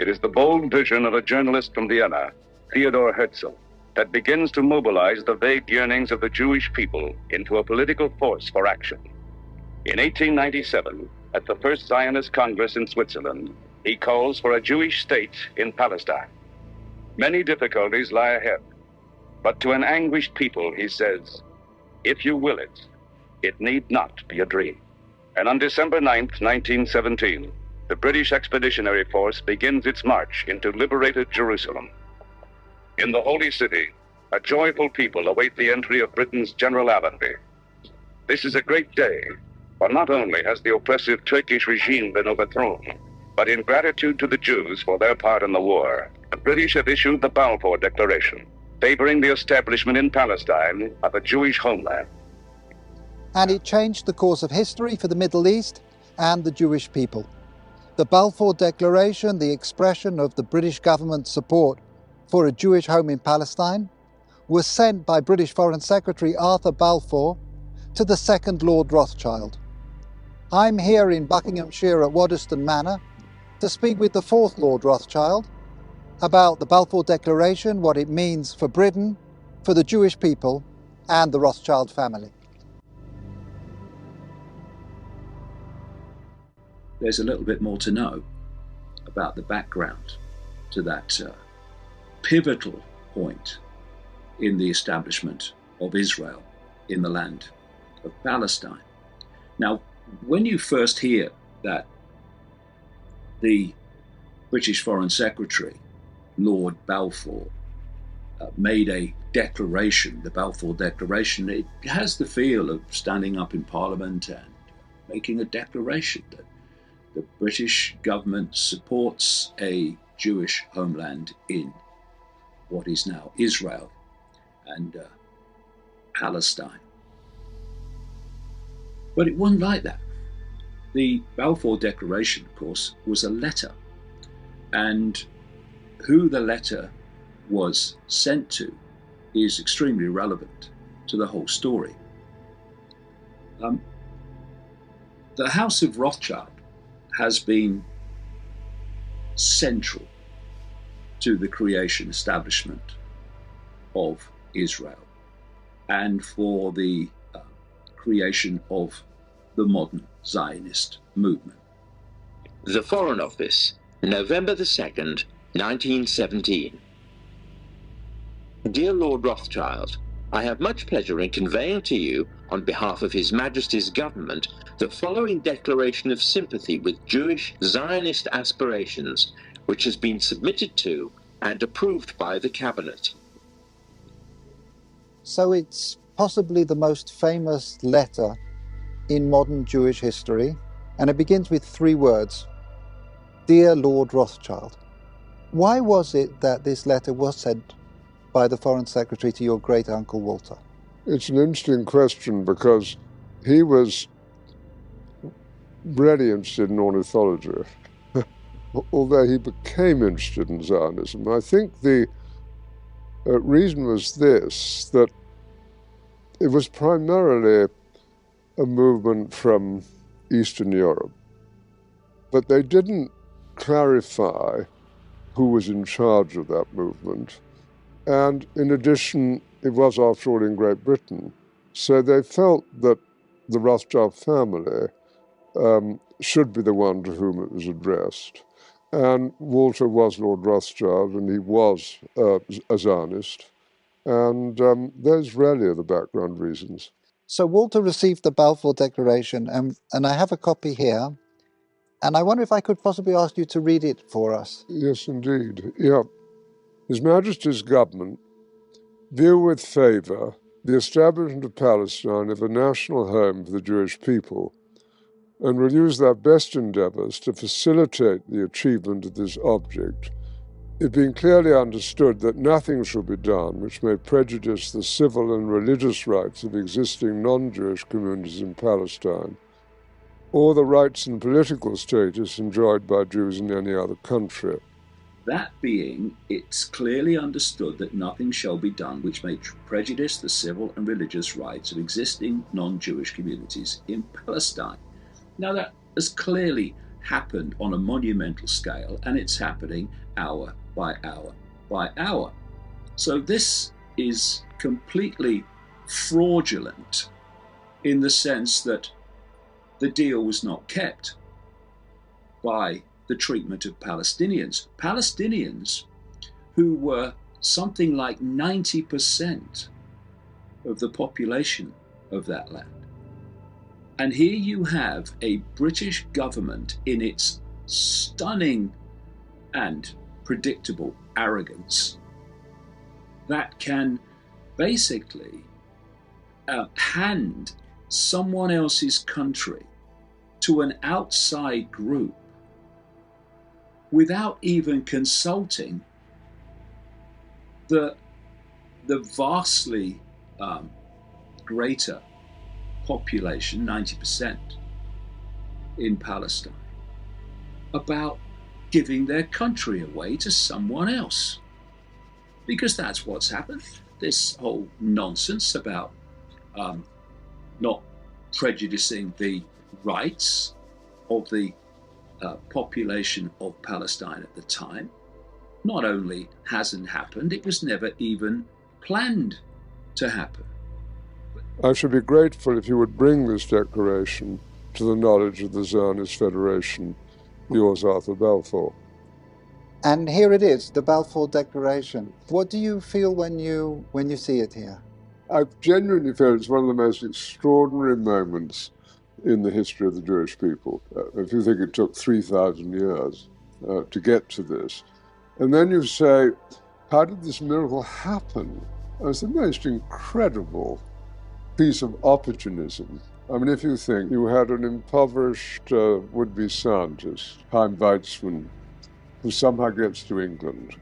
It is the bold vision of a journalist from Vienna, Theodor Herzl, that begins to mobilize the vague yearnings of the Jewish people into a political force for action. In 1897, at the First Zionist Congress in Switzerland, he calls for a Jewish state in Palestine. Many difficulties lie ahead, but to an anguished people, he says, "If you will it, it need not be a dream." And on December 9th, 1917, the British Expeditionary Force begins its march into liberated Jerusalem. In the Holy City, a joyful people await the entry of Britain's General Allenby. This is a great day, for not only has the oppressive Turkish regime been overthrown, but in gratitude to the Jews for their part in the war, the British have issued the Balfour Declaration, favoring the establishment in Palestine of a Jewish homeland. And it changed the course of history for the Middle East and the Jewish people. The Balfour Declaration, the expression of the British government's support for a Jewish home in Palestine, was sent by British Foreign Secretary Arthur Balfour to the second Lord Rothschild. I'm here in Buckinghamshire at Waddesdon Manor to speak with the fourth Lord Rothschild about the Balfour Declaration, what it means for Britain, for the Jewish people, and the Rothschild family. There's a little bit more to know about the background to that pivotal point in the establishment of Israel in the land of Palestine. Now, when you first hear that the British Foreign Secretary, Lord Balfour, made a declaration, the Balfour Declaration, it has the feel of standing up in Parliament and making a declaration that the British government supports a Jewish homeland in what is now Israel and Palestine. But it wasn't like that. The Balfour Declaration, of course, was a letter, and who the letter was sent to is extremely relevant to the whole story. The House of Rothschild has been central to the creation, establishment of Israel and for the creation of the modern Zionist movement. The Foreign Office, November the 2nd, 1917. Dear Lord Rothschild, I have much pleasure in conveying to you, on behalf of His Majesty's government, the following declaration of sympathy with Jewish Zionist aspirations, which has been submitted to and approved by the Cabinet. So it's possibly the most famous letter in modern Jewish history, and it begins with 3 words: Dear Lord Rothschild. Why was it that this letter was sent by the Foreign Secretary to your great-uncle Walter? It's an interesting question because he was really interested in ornithology, although he became interested in Zionism. I think the reason was this, that it was primarily a movement from Eastern Europe, but they didn't clarify who was in charge of that movement. And in addition, it was, after all, in Great Britain. So they felt that the Rothschild family should be the one to whom it was addressed. And Walter was Lord Rothschild, and he was a Zionist. And those really are the background reasons. So Walter received the Balfour Declaration, and I have a copy here. And I wonder if I could possibly ask you to read it for us. Yes, indeed. Yeah. His Majesty's government view with favour the establishment of Palestine as a national home for the Jewish people, and will use their best endeavours to facilitate the achievement of this object, it being clearly understood that nothing shall be done which may prejudice the civil and religious rights of existing non-Jewish communities in Palestine, or the rights and political status enjoyed by Jews in any other country. That being, it's clearly understood that nothing shall be done which may prejudice the civil and religious rights of existing non-Jewish communities in Palestine. Now that is clearly happened on a monumental scale, and it's happening hour by hour by hour. So this is completely fraudulent in the sense that the deal was not kept by the treatment of Palestinians. Palestinians who were something like 90% of the population of that land. And here you have a British government in its stunning and predictable arrogance that can basically hand someone else's country to an outside group without even consulting the vastly greater population, 90% in Palestine, about giving their country away to someone else. Because that's what's happened. This whole nonsense about not prejudicing the rights of the population of Palestine at the time not only hasn't happened, it was never even planned to happen. I should be grateful if you would bring this declaration to the knowledge of the Zionist Federation, yours, Arthur Balfour. And here it is, the Balfour Declaration. What do you feel when you see it here? I genuinely feel it's one of the most extraordinary moments in the history of the Jewish people. If you think it took 3,000 years to get to this, and then you say, how did this miracle happen? It's the most incredible piece of opportunism. I mean, if you think you had an impoverished would-be scientist, Chaim Weizmann, who somehow gets to England,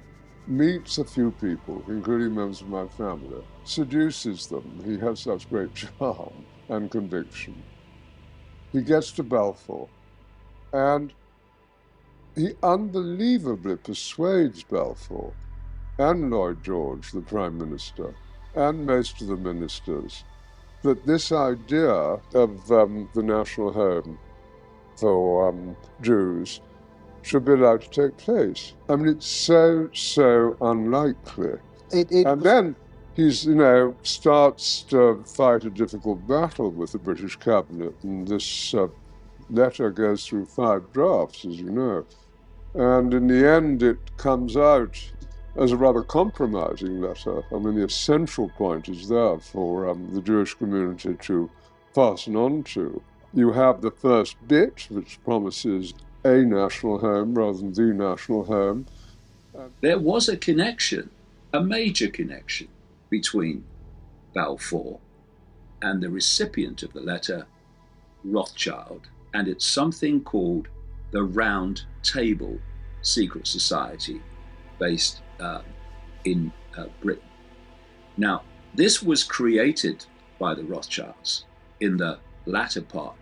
meets a few people, including members of my family, seduces them. He has such great charm and conviction. He gets to Balfour, and he unbelievably persuades Balfour and Lloyd George, the Prime Minister, and most of the ministers, that this idea of the national home for Jews should be allowed to take place. I mean, it's so unlikely. And then he's, starts to fight a difficult battle with the British cabinet, and this letter goes through 5 drafts, as you know. And in the end, it comes out as a rather compromising letter. I mean, the essential point is there for the Jewish community to fasten on to. You have the first bit, which promises a national home rather than the national home. There was a connection, a major connection, between Balfour and the recipient of the letter, Rothschild, and it's something called the Round Table Secret Society based in Britain. Now, this was created by the Rothschilds in the latter part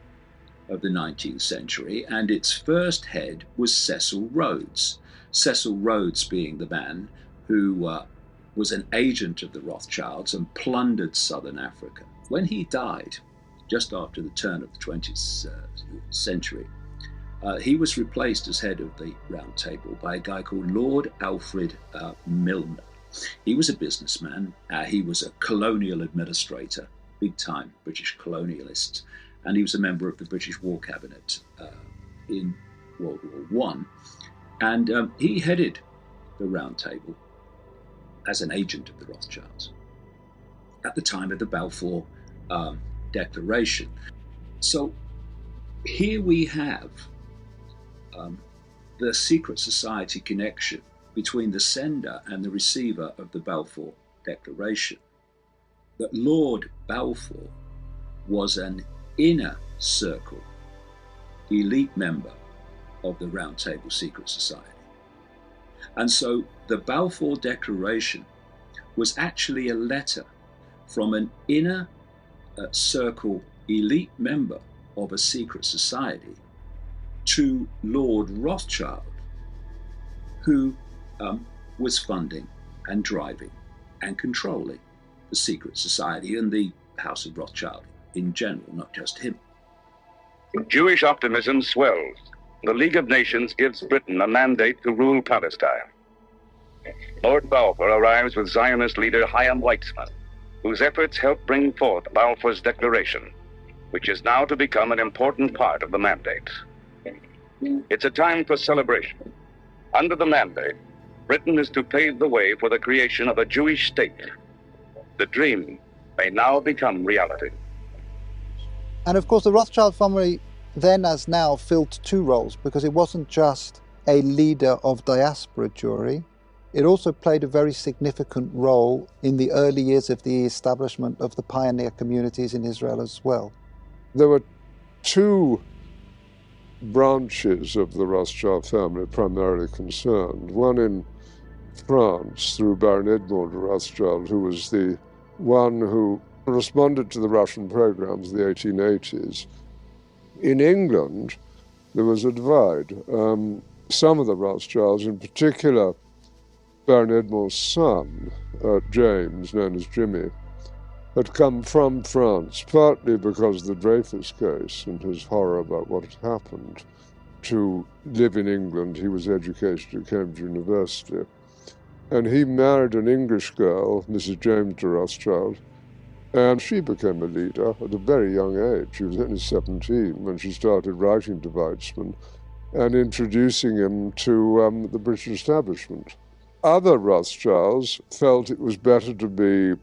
of the 19th century, and its first head was Cecil Rhodes. Cecil Rhodes being the man who was an agent of the Rothschilds and plundered southern Africa. When he died, just after the turn of the 20th century, he was replaced as head of the Round Table by a guy called Lord Alfred Milner. He was a businessman. He was a colonial administrator, big-time British colonialist, and he was a member of the British War Cabinet in World War I. And he headed the Round Table as an agent of the Rothschilds at the time of the Balfour Declaration. So here we have the secret society connection between the sender and the receiver of the Balfour Declaration. That Lord Balfour was an inner circle elite member of the Round Table Secret Society. And so the Balfour Declaration was actually a letter from an inner circle elite member of a secret society to Lord Rothschild, who was funding and driving and controlling the secret society and the House of Rothschild in general, not just him. Jewish optimism swells the League of Nations gives Britain a mandate to rule Palestine. Lord Balfour arrives with Zionist leader Chaim Weizmann, whose efforts help bring forth Balfour's Declaration, which is now to become an important part of the mandate. It's a time for celebration. Under the mandate, Britain is to pave the way for the creation of a Jewish state. The dream may now become reality. And of course, the Rothschild family then as now filled two roles, because it wasn't just a leader of diaspora Jewry, it also played a very significant role in the early years of the establishment of the pioneer communities in Israel as well. There were two branches of the Rothschild family primarily concerned. One in France through Baron Edmond Rothschild, who was the one who responded to the Russian programs of the 1880s. In England, there was a divide. Some of the Rothschilds, in particular Baron Edmond's son, James, known as Jimmy, had come from France, partly because of the Dreyfus case and his horror about what had happened, to live in England. He was educated at Cambridge University. And he married an English girl, Mrs. James de Rothschild, and she became a leader at a very young age. She was only 17 when she started writing to Weizmann and introducing him to the British establishment. Other Rothschilds felt it was better to be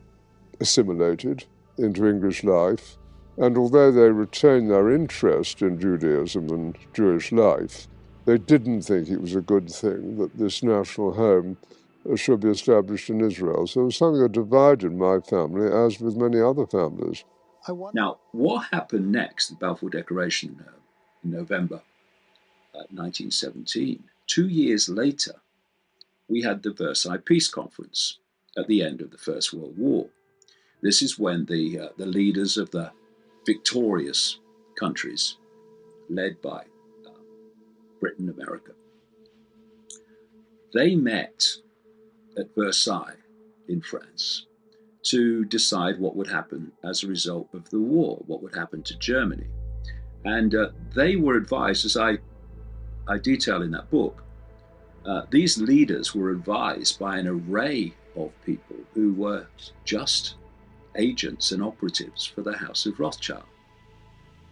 assimilated into English life, and although they retained their interest in Judaism and Jewish life, they didn't think it was a good thing that this national home should be established in Israel. So it was something that divided my family, as with many other families. Now, what happened next, the Balfour Declaration in November 1917? 2 years later, we had the Versailles Peace Conference at the end of the First World War. This is when the leaders of the victorious countries, led by Britain, America, they met at Versailles in France to decide what would happen as a result of the war, what would happen to Germany. And they were advised, as I detail in that book, these leaders were advised by an array of people who were just agents and operatives for the House of Rothschild.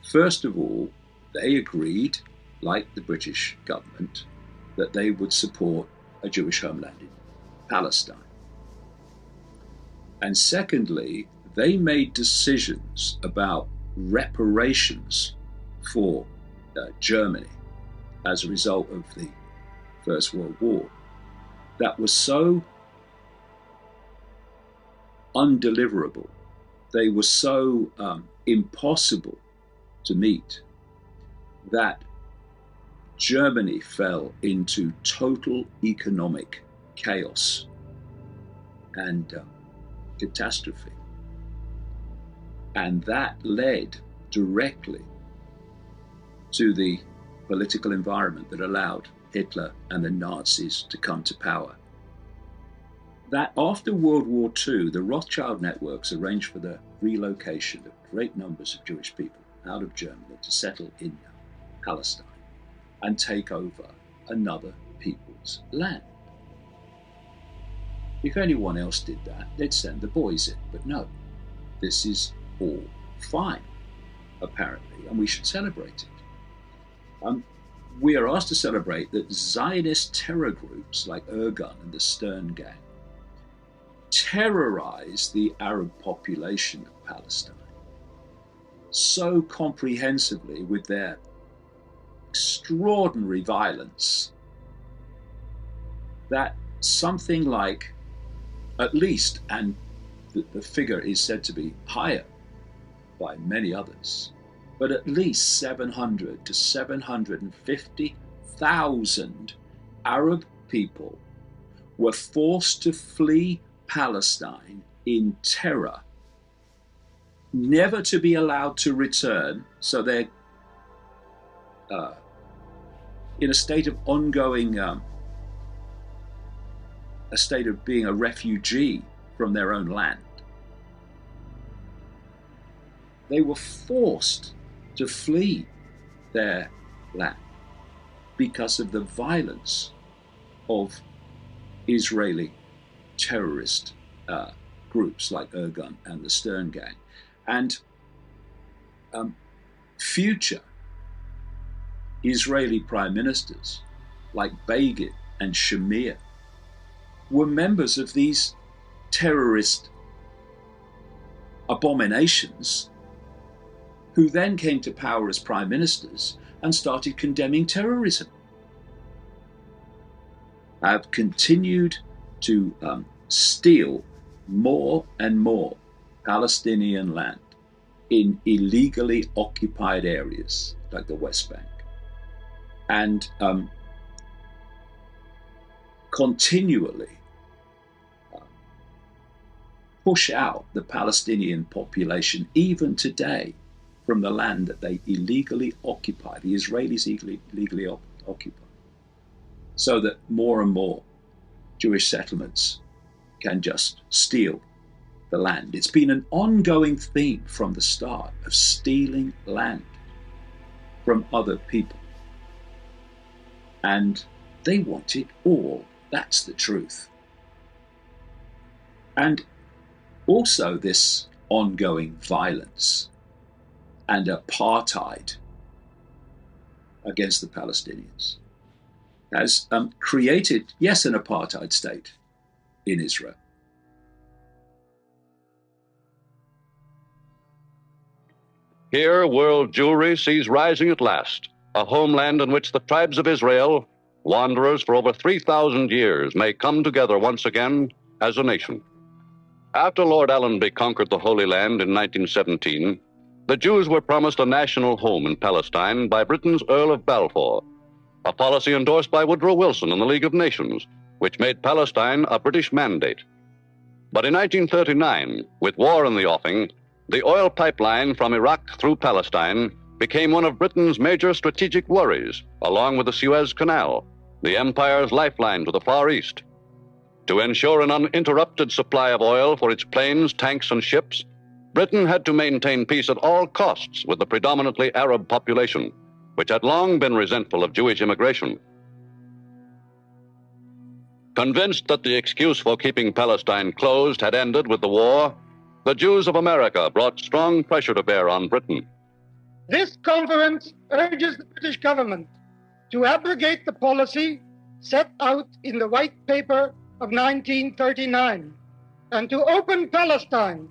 First of all, they agreed, like the British government, that they would support a Jewish homeland in Palestine. And secondly, they made decisions about reparations for Germany as a result of the First World War that was so undeliverable, they were so impossible to meet, that Germany fell into total economic chaos and catastrophe. And that led directly to the political environment that allowed Hitler and the Nazis to come to power. That after World War II, the Rothschild networks arranged for the relocation of great numbers of Jewish people out of Germany to settle in Palestine and take over another people's land. If anyone else did that, they'd send the boys in. But no, this is all fine, apparently, and we should celebrate it. We are asked to celebrate that Zionist terror groups like Irgun and the Stern Gang terrorized the Arab population of Palestine so comprehensively with their extraordinary violence that something like, at least, and the figure is said to be higher by many others, but at least 700 to 750,000 Arab people were forced to flee Palestine in terror, never to be allowed to return, so they're in a state of ongoing, a state of being a refugee from their own land. They were forced to flee their land. because of the violence of Israeli terrorist groups like Irgun and the Stern Gang. And future Israeli prime ministers like Begin and Shamir were members of these terrorist abominations, who then came to power as prime ministers and started condemning terrorism. Have continued to steal more and more Palestinian land in illegally occupied areas like the West Bank, and continually push out the Palestinian population even today from the land that they illegally occupy, the Israelis illegally occupy, so that more and more Jewish settlements can just steal the land. It's been an ongoing theme from the start of stealing land from other people. And they want it all. That's the truth. And also this ongoing violence and apartheid against the Palestinians has created, yes, an apartheid state in Israel. Here, world Jewry sees rising at last a homeland in which the tribes of Israel, wanderers for over 3,000 years, may come together once again as a nation. After Lord Allenby conquered the Holy Land in 1917, the Jews were promised a national home in Palestine by Britain's Earl of Balfour, a policy endorsed by Woodrow Wilson and the League of Nations, which made Palestine a British mandate. But in 1939, with war in the offing, the oil pipeline from Iraq through Palestine became one of Britain's major strategic worries, along with the Suez Canal, the empire's lifeline to the Far East. To ensure an uninterrupted supply of oil for its planes, tanks, and ships, Britain had to maintain peace at all costs with the predominantly Arab population, which had long been resentful of Jewish immigration. Convinced that the excuse for keeping Palestine closed had ended with the war, the Jews of America brought strong pressure to bear on Britain. This conference urges the British government to abrogate the policy set out in the White Paper of 1939 and to open Palestine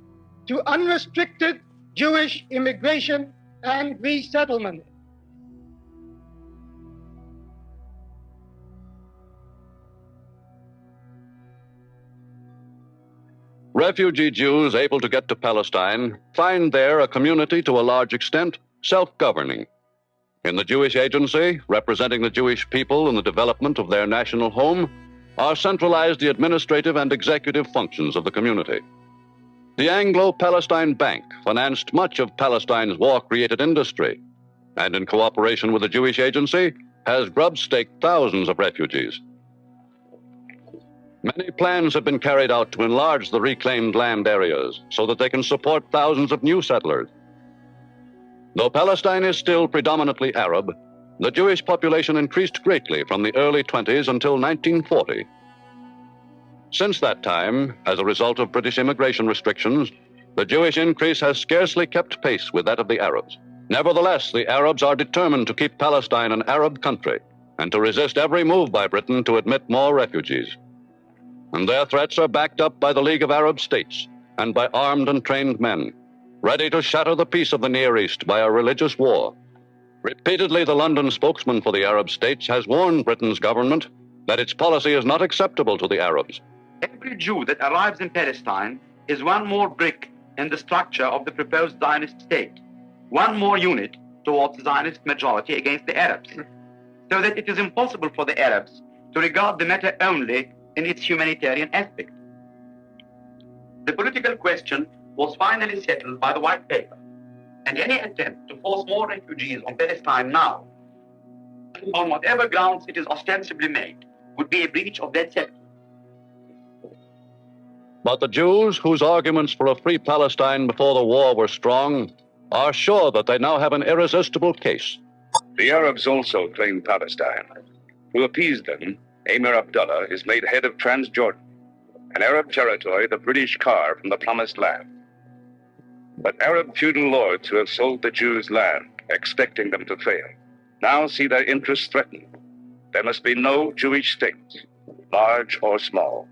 to unrestricted Jewish immigration and resettlement. Refugee Jews able to get to Palestine find there a community to a large extent self-governing. In the Jewish Agency, representing the Jewish people in the development of their national home, are centralized the administrative and executive functions of the community. The Anglo-Palestine Bank financed much of Palestine's war-created industry, and in cooperation with the Jewish Agency, has grub-staked thousands of refugees. Many plans have been carried out to enlarge the reclaimed land areas so that they can support thousands of new settlers. Though Palestine is still predominantly Arab, the Jewish population increased greatly from the early 20s until 1940. Since that time, as a result of British immigration restrictions, the Jewish increase has scarcely kept pace with that of the Arabs. Nevertheless, the Arabs are determined to keep Palestine an Arab country and to resist every move by Britain to admit more refugees. And their threats are backed up by the League of Arab States and by armed and trained men, ready to shatter the peace of the Near East by a religious war. Repeatedly, the London spokesman for the Arab states has warned Britain's government that its policy is not acceptable to the Arabs. Every Jew that arrives in Palestine is one more brick in the structure of the proposed Zionist state, one more unit towards the Zionist majority against the Arabs, so that it is impossible for the Arabs to regard the matter only in its humanitarian aspect. The political question was finally settled by the White Paper, and any attempt to force more refugees on Palestine now, on whatever grounds it is ostensibly made, would be a breach of that settlement. But the Jews, whose arguments for a free Palestine before the war were strong, are sure that they now have an irresistible case. The Arabs also claim Palestine. To appease them, Emir Abdullah is made head of Transjordan, an Arab territory the British carve from the Promised Land. But Arab feudal lords who have sold the Jews land, expecting them to fail, now see their interests threatened. There must be no Jewish state, large or small.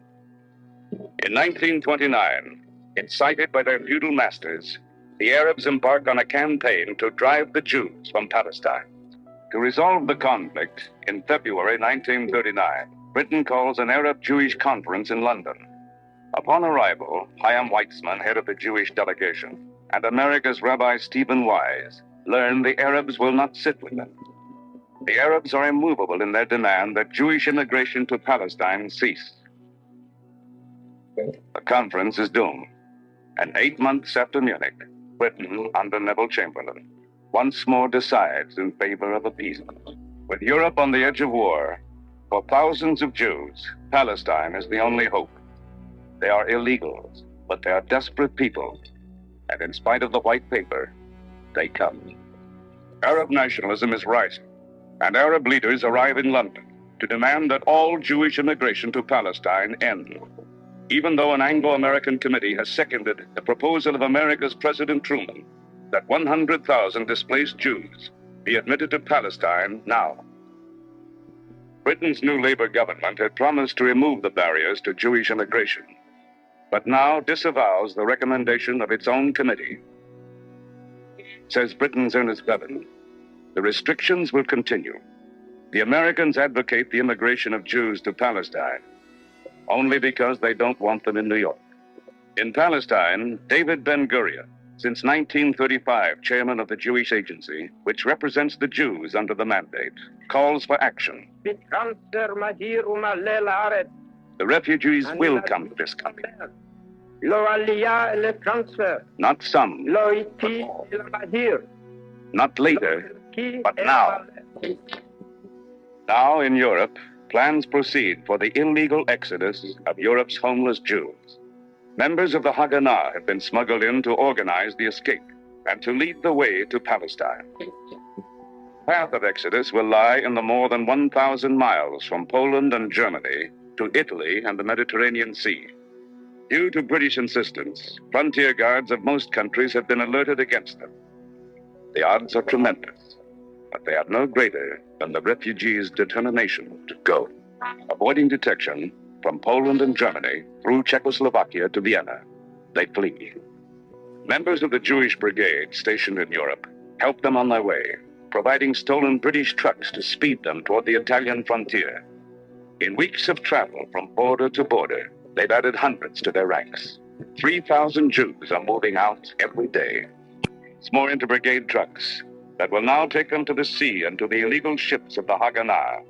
In 1929, incited by their feudal masters, the Arabs embark on a campaign to drive the Jews from Palestine. To resolve the conflict, in February 1939, Britain calls an Arab-Jewish conference in London. Upon arrival, Chaim Weizmann, head of the Jewish delegation, and America's Rabbi Stephen Wise learn the Arabs will not sit with them. The Arabs are immovable in their demand that Jewish immigration to Palestine cease. The conference is doomed, and 8 months after Munich, Britain, under Neville Chamberlain, once more decides in favor of appeasement. With Europe on the edge of war, for thousands of Jews, Palestine is the only hope. They are illegals, but they are desperate people, and in spite of the white paper, they come. Arab nationalism is rising, and Arab leaders arrive in London to demand that all Jewish immigration to Palestine end. Even though an Anglo-American committee has seconded the proposal of America's President Truman that 100,000 displaced Jews be admitted to Palestine now. Britain's new Labour government had promised to remove the barriers to Jewish immigration, but now disavows the recommendation of its own committee. Says Britain's Ernest Bevin, the restrictions will continue. The Americans advocate the immigration of Jews to Palestine only because they don't want them in New York. In Palestine, David Ben-Gurion, since 1935 chairman of the Jewish Agency, which represents the Jews under the mandate, calls for action. The refugees will come to this country. Not some, but all. Not later, but now. Now in Europe, plans proceed for the illegal exodus of Europe's homeless Jews. Members of the Haganah have been smuggled in to organize the escape and to lead the way to Palestine. The path of exodus will lie in the more than 1,000 miles from Poland and Germany to Italy and the Mediterranean Sea. Due to British insistence, frontier guards of most countries have been alerted against them. The odds are tremendous, but they are no greater than the refugees' determination to go. Avoiding detection, from Poland and Germany through Czechoslovakia to Vienna, they flee. Members of the Jewish Brigade stationed in Europe help them on their way, providing stolen British trucks to speed them toward the Italian frontier. In weeks of travel from border to border, they've added hundreds to their ranks. 3,000 Jews are moving out every day. It's more inter-brigade trucks that will now take them to the sea and to the illegal ships of the Haganah,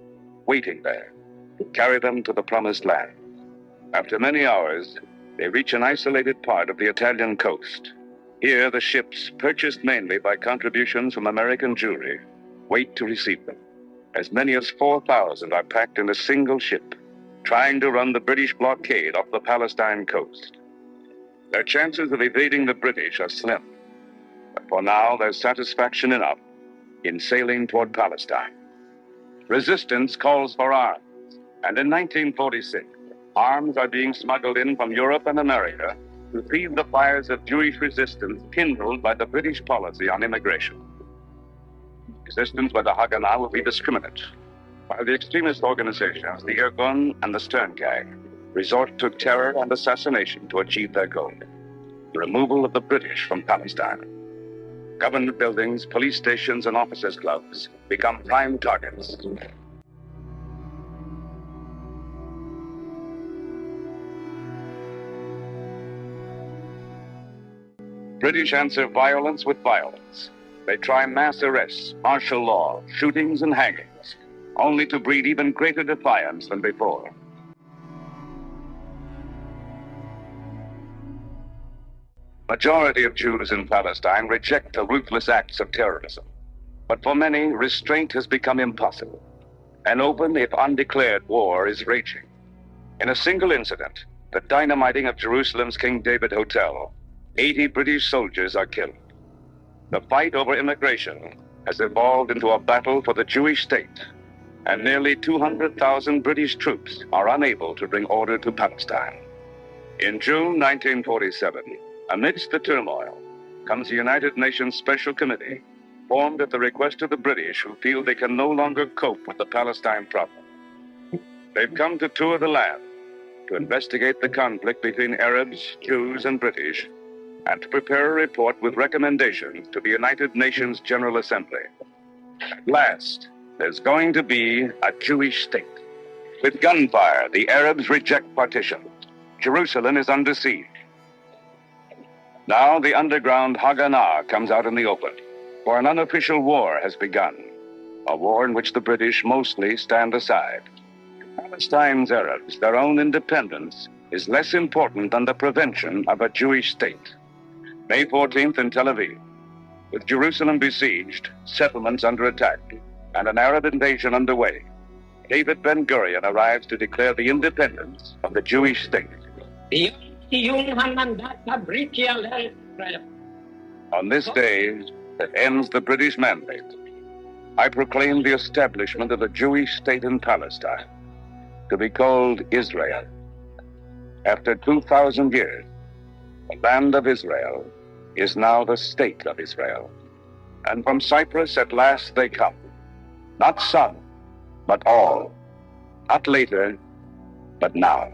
waiting there to carry them to the Promised Land. After many hours, they reach an isolated part of the Italian coast. Here, the ships, purchased mainly by contributions from American Jewry, wait to receive them. As many as 4,000 are packed in a single ship, trying to run the British blockade off the Palestine coast. Their chances of evading the British are slim, but for now there's satisfaction enough in sailing toward Palestine. Resistance calls for arms, and in 1946, arms are being smuggled in from Europe and America to feed the fires of Jewish resistance kindled by the British policy on immigration. Resistance by the Haganah will be discriminate, while the extremist organizations, the Irgun and the Stern Gang, resort to terror and assassination to achieve their goal, the removal of the British from Palestine. Government buildings, police stations, and officers' clubs become prime targets. British answer violence with violence. They try mass arrests, martial law, shootings, and hangings, only to breed even greater defiance than before. Majority of Jews in Palestine reject the ruthless acts of terrorism, but for many, restraint has become impossible. An open, if undeclared, war is raging. In a single incident, the dynamiting of Jerusalem's King David Hotel, 80 British soldiers are killed. The fight over immigration has evolved into a battle for the Jewish state, and nearly 200,000 British troops are unable to bring order to Palestine. In June 1947, amidst the turmoil, comes the United Nations Special Committee, formed at the request of the British, who feel they can no longer cope with the Palestine problem. They've come to tour the land, to investigate the conflict between Arabs, Jews, and British, and to prepare a report with recommendations to the United Nations General Assembly. At last, there's going to be a Jewish state. With gunfire, the Arabs reject partition. Jerusalem is under siege. Now the underground Haganah comes out in the open, for an unofficial war has begun, a war in which the British mostly stand aside. To Palestine's Arabs, their own independence is less important than the prevention of a Jewish state. May 14th in Tel Aviv, with Jerusalem besieged, settlements under attack, and an Arab invasion underway, David Ben-Gurion arrives to declare the independence of the Jewish state. On this day that ends the British mandate, I proclaim the establishment of a Jewish state in Palestine, to be called Israel. After 2,000 years, the land of Israel is now the state of Israel. And from Cyprus at last they come, not some, but all, not later, but now.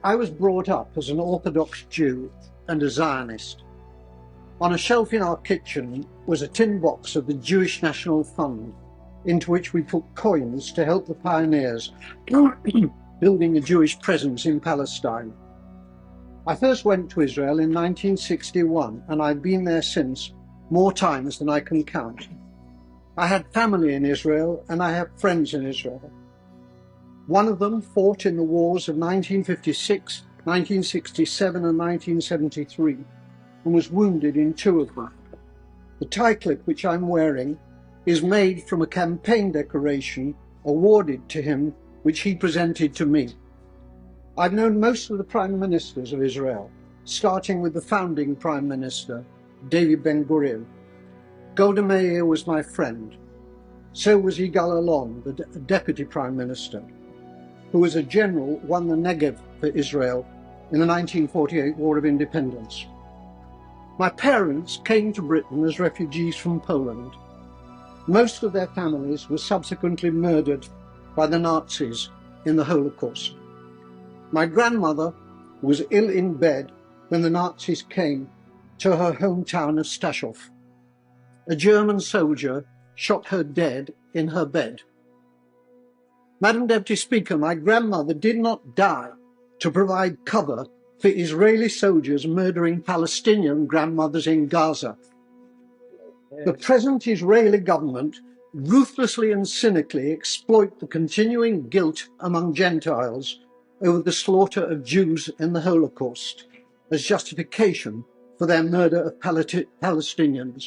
I was brought up as an Orthodox Jew and a Zionist. On a shelf in our kitchen was a tin box of the Jewish National Fund, into which we put coins to help the pioneers building a Jewish presence in Palestine. I first went to Israel in 1961, and I've been there since more times than I can count. I had family in Israel, and I have friends in Israel. One of them fought in the wars of 1956, 1967 and 1973 and was wounded in two of them. The tie clip which I'm wearing is made from a campaign decoration awarded to him which he presented to me. I've known most of the Prime Ministers of Israel, starting with the founding Prime Minister, David Ben-Gurion. Golda Meir was my friend. So was Yigal Allon, the Deputy Prime Minister, who as a general won the Negev for Israel in the 1948 War of Independence. My parents came to Britain as refugees from Poland. Most of their families were subsequently murdered by the Nazis in the Holocaust. My grandmother was ill in bed when the Nazis came to her hometown of Stachov. A German soldier shot her dead in her bed. Madam Deputy Speaker, my grandmother did not die to provide cover for Israeli soldiers murdering Palestinian grandmothers in Gaza. The present Israeli government ruthlessly and cynically exploit the continuing guilt among Gentiles over the slaughter of Jews in the Holocaust as justification for their murder of Palestinians.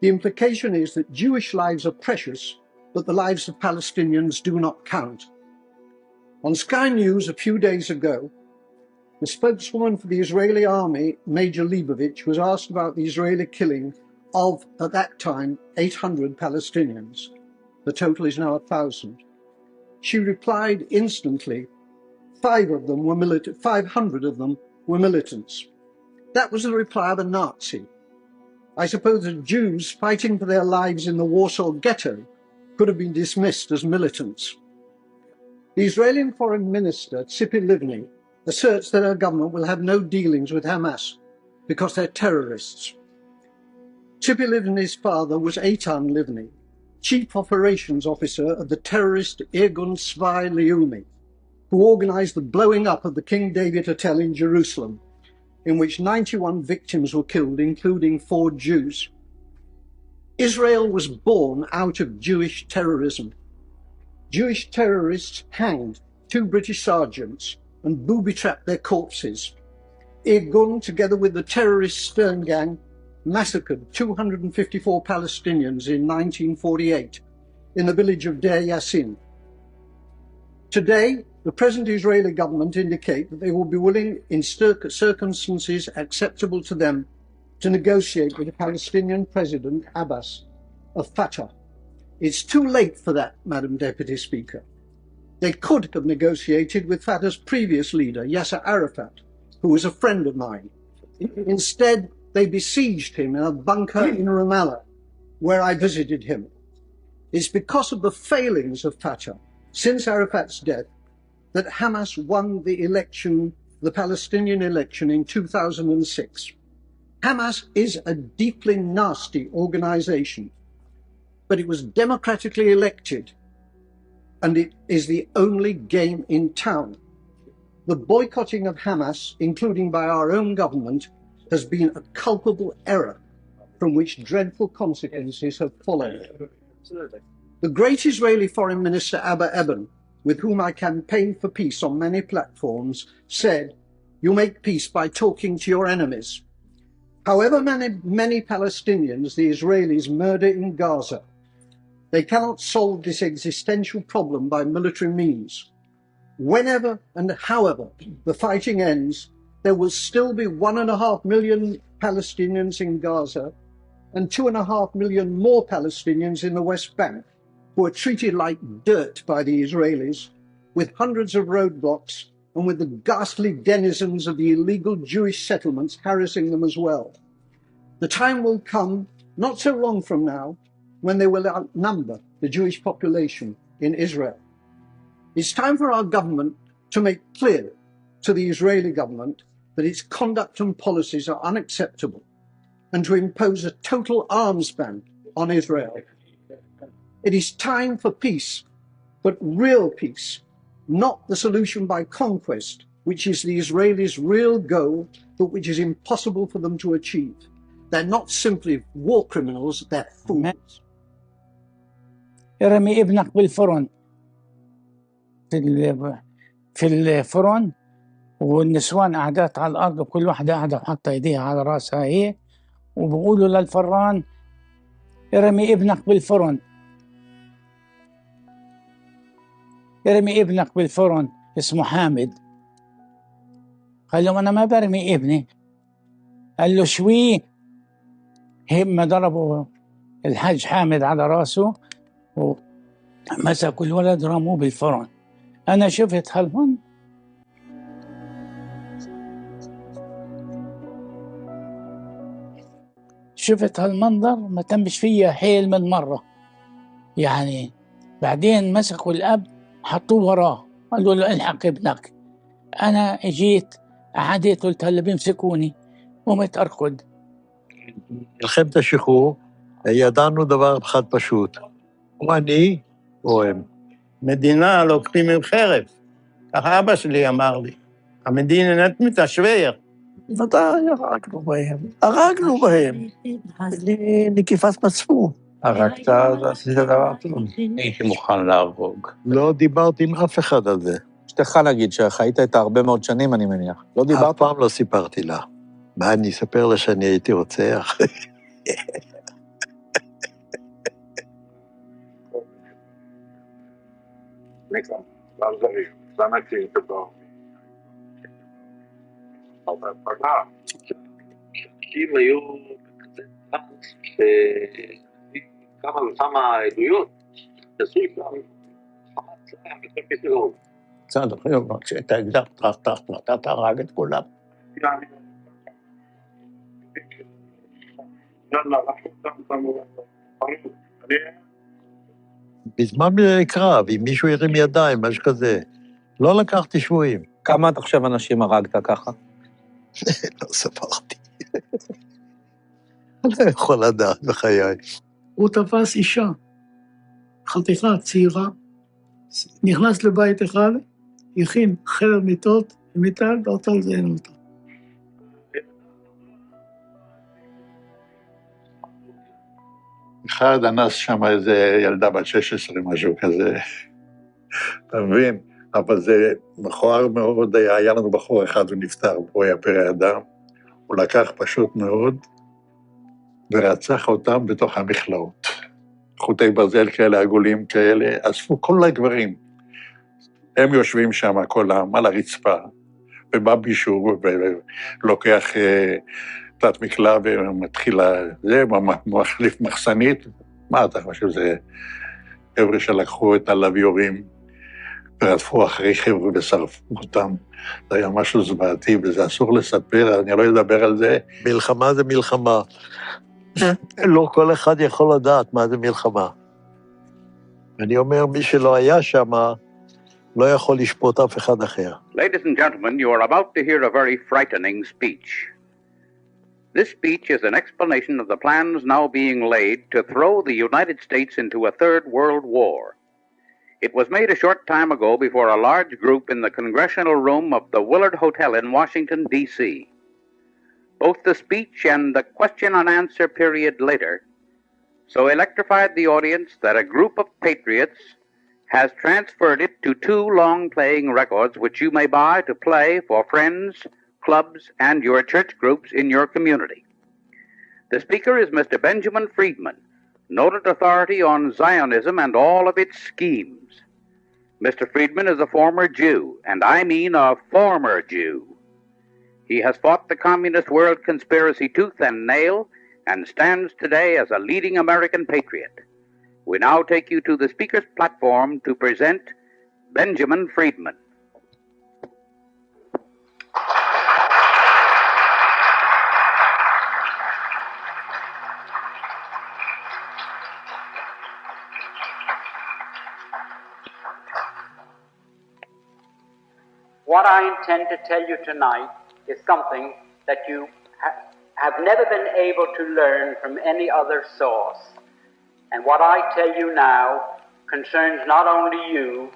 The implication is that Jewish lives are precious, but the lives of Palestinians do not count. On Sky News a few days ago, the spokeswoman for the Israeli army, Major Leibovich, was asked about the Israeli killing of, at that time, 800 Palestinians. The total is now 1,000. She replied instantly, 500 of them were militants. That was the reply of a Nazi. I suppose that Jews fighting for their lives in the Warsaw Ghetto could have been dismissed as militants. The Israeli Foreign Minister, Tzipi Livni, asserts that her government will have no dealings with Hamas because they're terrorists. Tzipi Livni's father was Eitan Livni, Chief Operations Officer of the terrorist Irgun Tzvai Leumi, who organized the blowing up of the King David Hotel in Jerusalem in which 91 victims were killed, including 4 Jews. Israel was born out of Jewish terrorism. Jewish terrorists hanged 2 British sergeants and booby-trapped their corpses. Irgun, together with the terrorist Stern Gang, massacred 254 Palestinians in 1948 in the village of Deir Yassin. Today, the present Israeli government indicate that they will be willing, in circumstances acceptable to them, to negotiate with the Palestinian President Abbas of Fatah. It's too late for that, Madam Deputy Speaker. They could have negotiated with Fatah's previous leader, Yasser Arafat, who was a friend of mine. Instead, they besieged him in a bunker in Ramallah, where I visited him. It's because of the failings of Fatah since Arafat's death that Hamas won the election, the Palestinian election in 2006. Hamas is a deeply nasty organization, but it was democratically elected, and it is the only game in town. The boycotting of Hamas, including by our own government, has been a culpable error from which dreadful consequences have followed. The great Israeli Foreign Minister Abba Eban, with whom I campaigned for peace on many platforms, said, "You make peace by talking to your enemies." However many Palestinians the Israelis murder in Gaza, they cannot solve this existential problem by military means. Whenever and however the fighting ends, there will still be 1.5 million Palestinians in Gaza and 2.5 million more Palestinians in the West Bank, who are treated like dirt by the Israelis, with hundreds of roadblocks and with the ghastly denizens of the illegal Jewish settlements harassing them as well. The time will come, not so long from now, when they will outnumber the Jewish population in Israel. It's time for our government to make clear to the Israeli government that its conduct and policies are unacceptable, and to impose a total arms ban on Israel. It is time for peace, but real peace, not the solution by conquest, which is the Israelis' real goal, but which is impossible for them to achieve. They're not simply war criminals, they're fools. ارمي ابنك بالفرن في الفرن، والنسوان قاعدات على الأرض، وكل واحدة قاعدة وحاطة إيديها على راسها هي، وبقولوا للفران ارمي ابنك بالفرن، ارمي ابنك بالفرن. اسمه حامد. قال له أنا ما برمي ابني. قال له شوي. هم ضربوا الحاج حامد على راسه ومسكوا الولد رموه بالفرن. أنا شفت هالمنظر، شفت هالمنظر ما تمش فيها حيل من مرة. يعني بعدين مسكوا الأب حطوه وراه، قالوا له الحق ابنك. أنا اجيت قعدت قلت هلا بيمسكوني، قمت أركض. מלחמת השחרור, ידענו דבר אחד פשוט, או אני או הם. מדינה לוקחים עם חרב, ככה אבא שלי אמר לי. המדינה מתשוור. ודאי, הרגנו בהם. נקיפת מצפון. הרגת, אז עשית דבר טוב. הייתי מוכן להרוג. לא דיברתי עם אף אחד על זה. אשתך נגיד שחיית איתה הרבה מאוד שנים, אני מניח. לא דיברת? אף פעם לא סיפרתי לה. מה, אני אספר לה שאני הייתי רוצח? אם היו כזה כמה וכמה עדויות, תעשו איתם, חמאס להם בכל פתרון. צד אחר, כשאתה אקדח, אתה תהרג את כולם. בזמן קרב, אם מישהו ירים ידיים, משהו כזה, לא לקחתי שבויים. כמה אתה חושב אנשים הרגת ככה? לא ספרתי. אני לא יכול לדעת בחיי. הוא תפס אישה, חתיכה צעירה, נכנס לבית אחד, הכין חדר מיטות, מיטה, ואותו לזיין אותה. אחד אנס שם איזה ילדה בת 16, משהו כזה. אתה מבין? אבל זה מכוער מאוד, היה לנו בחור אחד, הוא נפטר, הוא היה פרא אדם, הוא לקח פשוט מאוד, ורצח אותם בתוך המכלאות. חוטי ברזל כאלה, עגולים כאלה, אספו כל הגברים. הם יושבים שם כולם על הרצפה, ובא מישהו ולוקח תת מקלע ומתחיל זה, מחליף מחסנית. מה אתה חושב, זה חבר'ה שלקחו את הלוויורים, ורדפו אחרי חבר'ה ושרפו אותם. זה היה משהו זוועתי, וזה אסור לספר, אני לא אדבר על זה. מלחמה זה מלחמה. לא כל אחד יכול לדעת מה זה מלחמה. אני אומר, מי שלא היה שם, לא יכול לשפוט אף אחד אחר. Ladies and gentlemen, you are about to hear a very frightening speech. This speech is an explanation of the plans now being laid to throw the United States into a third world war. It was made a short time ago before a large group in the congressional room of the Willard Hotel in Washington, D.C. Both the speech and the question and answer period later so electrified the audience that a group of patriots has transferred it to 2 long-playing records which you may buy to play for friends, clubs, and your church groups in your community. The speaker is Mr. Benjamin Freedman, noted authority on Zionism and all of its schemes. Mr. Freedman is a former Jew, and I mean a former Jew. He has fought the communist world conspiracy tooth and nail and stands today as a leading American patriot. We now take you to the speaker's platform to present Benjamin Freedman. What I intend to tell you tonight is something that you have never been able to learn from any other source. And what I tell you now concerns not only you,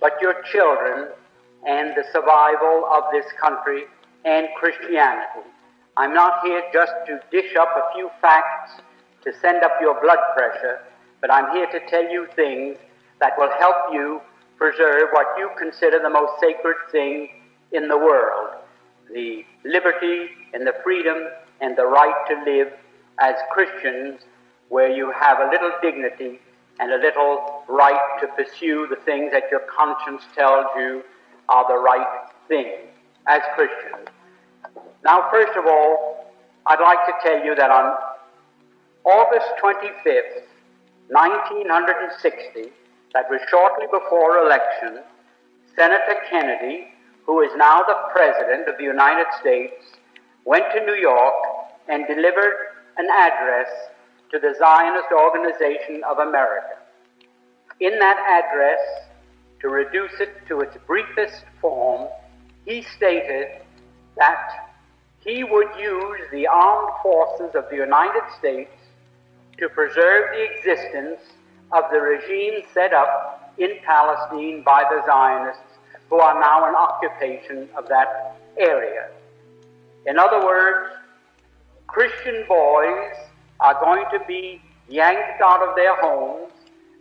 but your children and the survival of this country and Christianity. I'm not here just to dish up a few facts to send up your blood pressure, but I'm here to tell you things that will help you preserve what you consider the most sacred thing in the world, the liberty and the freedom and the right to live as Christians, where you have a little dignity and a little right to pursue the things that your conscience tells you are the right thing as Christians. Now, first of all, I'd like to tell you that on August 25th, 1960, that was shortly before election, Senator Kennedy, who is now the President of the United States, went to New York and delivered an address to the Zionist Organization of America. In that address, to reduce it to its briefest form, he stated that he would use the armed forces of the United States to preserve the existence of the regime set up in Palestine by the Zionists, who are now in occupation of that area. In other words, Christian boys are going to be yanked out of their homes,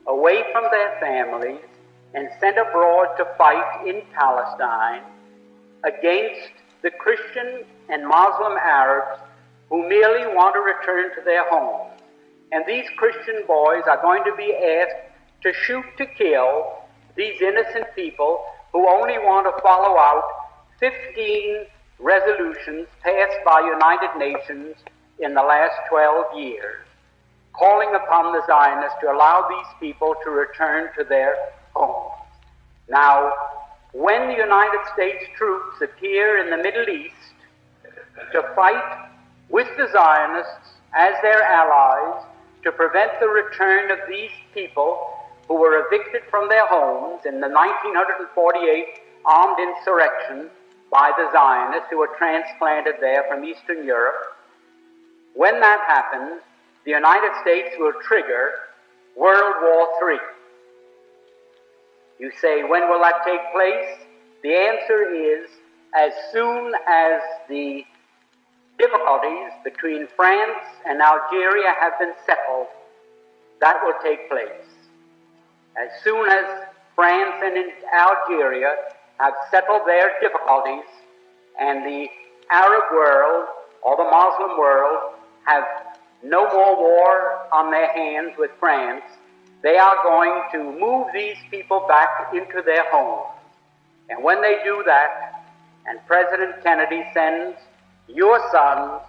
away from their families, and sent abroad to fight in Palestine against the Christian and Muslim Arabs who merely want to return to their homes. And these Christian boys are going to be asked to shoot to kill these innocent people who only want to follow out 15 resolutions passed by United Nations in the last 12 years, calling upon the Zionists to allow these people to return to their homes. Now, when the United States troops appear in the Middle East to fight with the Zionists as their allies to prevent the return of these people who were evicted from their homes in the 1948 armed insurrection by the Zionists who were transplanted there from Eastern Europe, when that happens, the United States will trigger World War III. You say, when will that take place? The answer is, as soon as the difficulties between France and Algeria have been settled, that will take place. As soon as France and Algeria have settled their difficulties and the Arab world or the Muslim world have no more war on their hands with France, they are going to move these people back into their homes. And when they do that, and President Kennedy sends your sons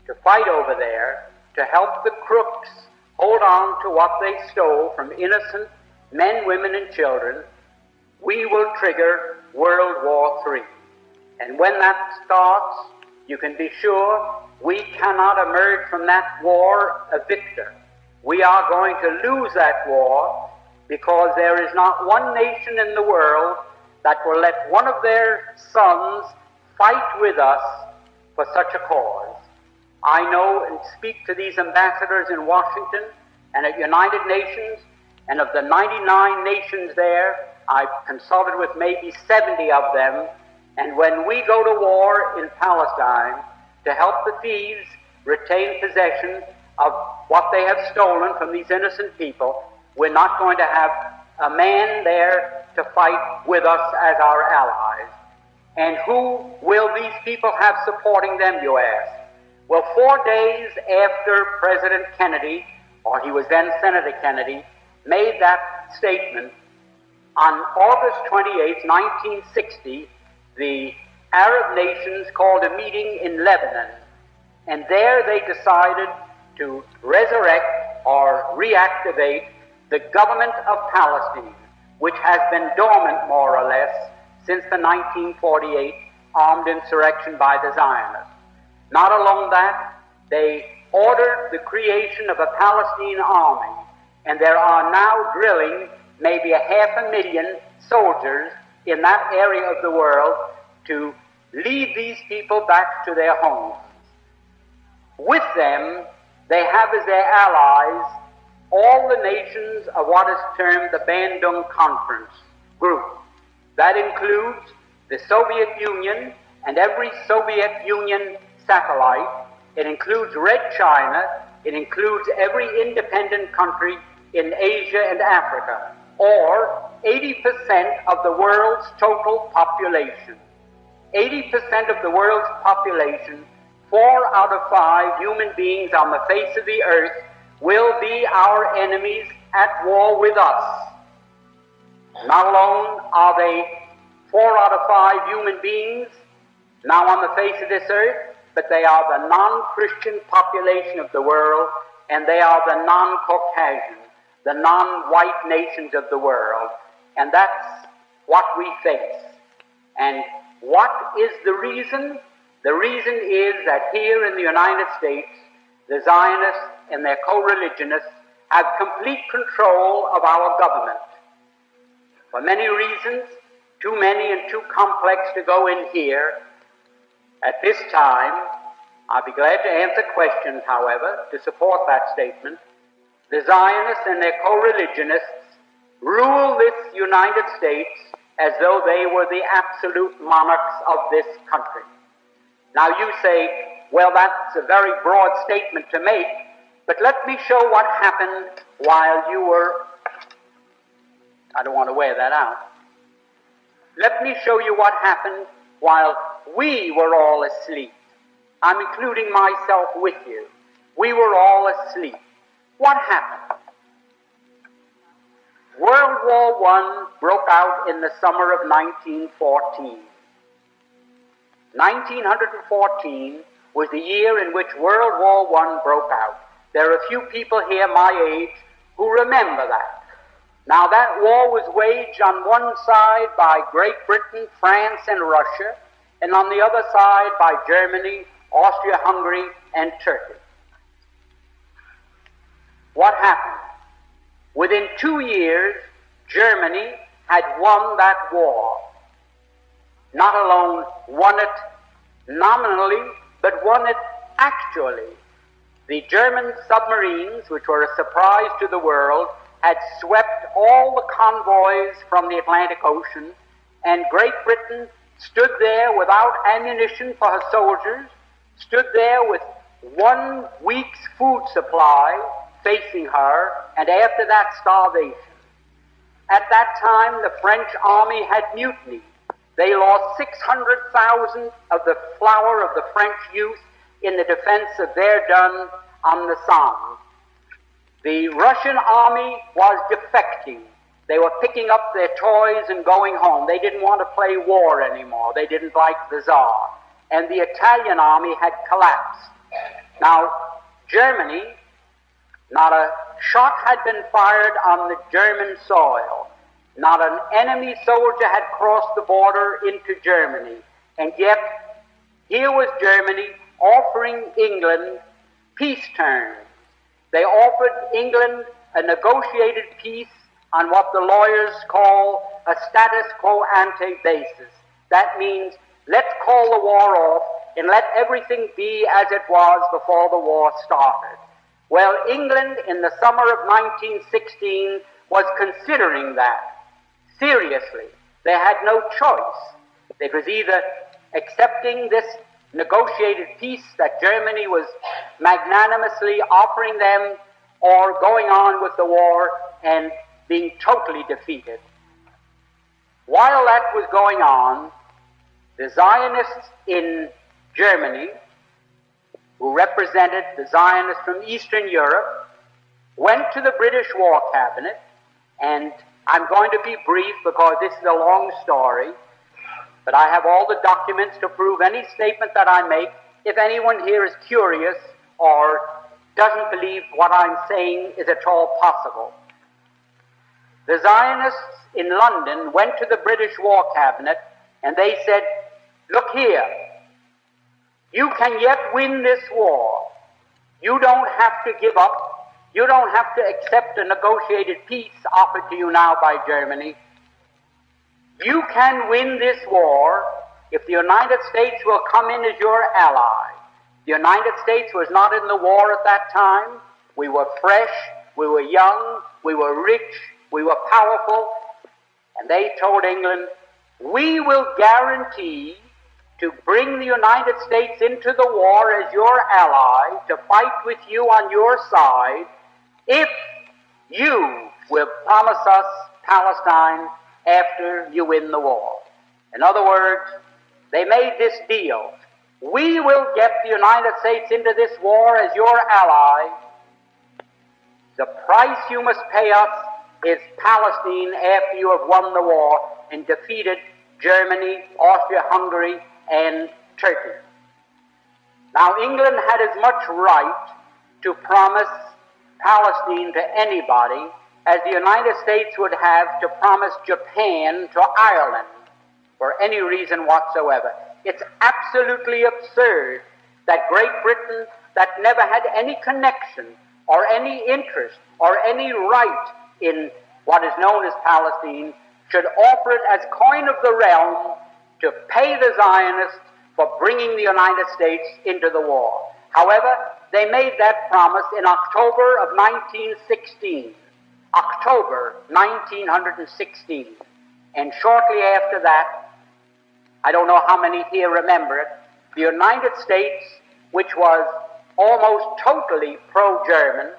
to fight over there to help the crooks hold on to what they stole from innocent men, women, and children, we will trigger World War III. And when that starts, you can be sure we cannot emerge from that war a victor. We are going to lose that war because there is not one nation in the world that will let one of their sons fight with us for such a cause. I know and speak to these ambassadors in Washington and at United Nations, and of the 99 nations there, I've consulted with maybe 70 of them, and when we go to war in Palestine to help the thieves retain possession of what they have stolen from these innocent people, we're not going to have a man there to fight with us as our allies. And who will these people have supporting them, you ask? Well, 4 days after President Kennedy, or he was then Senator Kennedy, made that statement, on August 28, 1960, the Arab nations called a meeting in Lebanon, and there they decided to resurrect or reactivate the government of Palestine, which has been dormant more or less since the 1948 armed insurrection by the Zionists. Not alone that, they ordered the creation of a Palestinian army, and there are now drilling maybe 500,000 soldiers in that area of the world to lead these people back to their homes. With them, they have as their allies all the nations of what is termed the Bandung Conference group. That includes the Soviet Union and every Soviet Union satellite. It includes Red China. It includes every independent country in Asia and Africa, or 80% of the world's total population. 80% of the world's population, 4 out of 5 human beings on the face of the earth will be our enemies at war with us. Not alone are they 4 out of 5 human beings now on the face of this earth, but they are the non-Christian population of the world, and they are the non-Caucasian, the non-white nations of the world. And that's what we face. And what is the reason? The reason is that here in the United States, the Zionists and their co-religionists have complete control of our government. For many reasons, too many and too complex to go in here. At this time, I'll be glad to answer questions, however, to support that statement. The Zionists and their co-religionists rule this United States as though they were the absolute monarchs of this country. Now you say, well, that's a very broad statement to make, but let me show what happened while you were, I don't want to wear that out. Let me show you what happened while we were all asleep. I'm including myself with you. We were all asleep. What happened? World War I broke out in the summer of 1914. 1914 was the year in which World War I broke out. There are a few people here my age who remember that. Now, that war was waged on one side by Great Britain, France, and Russia, and on the other side by Germany, Austria-Hungary, and Turkey. What happened? Within 2 years, Germany had won that war. Not alone won it nominally, but won it actually. The German submarines, which were a surprise to the world, had swept all the convoys from the Atlantic Ocean, and Great Britain stood there without ammunition for her soldiers, stood there with 1 week's food supply, facing her, and after that, starvation. At that time, the French army had mutinied. They lost 600,000 of the flower of the French youth in the defense of Verdun on the Somme. The Russian army was defecting. They were picking up their toys and going home. They didn't want to play war anymore. They didn't like the Tsar. And the Italian army had collapsed. Now, Germany, not a shot had been fired on the German soil. Not an enemy soldier had crossed the border into Germany. And yet, here was Germany offering England peace terms. They offered England a negotiated peace on what the lawyers call a status quo ante basis. That means let's call the war off and let everything be as it was before the war started. Well, England in the summer of 1916 was considering that seriously. They had no choice. It was either accepting this negotiated peace that Germany was magnanimously offering them, or going on with the war and being totally defeated. While that was going on, the Zionists in Germany, who represented the Zionists from Eastern Europe, went to the British War Cabinet, and I'm going to be brief because this is a long story, but I have all the documents to prove any statement that I make. If anyone here is curious or doesn't believe what I'm saying is at all possible. The Zionists in London went to the British War Cabinet and they said, look here, you can yet win this war. You don't have to give up. You don't have to accept a negotiated peace offered to you now by Germany. You can win this war if the United States will come in as your ally. The United States was not in the war at that time. We were fresh, we were young, we were rich, we were powerful. And they told England, we will guarantee to bring the United States into the war as your ally, to fight with you on your side, if you will promise us Palestine after you win the war. In other words, they made this deal. We will get the United States into this war as your ally. The price you must pay us is Palestine after you have won the war and defeated Germany, Austria-Hungary, and Turkey. Now, England had as much right to promise Palestine to anybody as the United States would have to promise Japan to Ireland for any reason whatsoever. It's absolutely absurd that Great Britain, that never had any connection or any interest or any right in what is known as Palestine, should offer it as coin of the realm to pay the Zionists for bringing the United States into the war. However, they made that promise in October of 1916. October 1916. And shortly after that, I don't know how many here remember it, the United States, which was almost totally pro-German,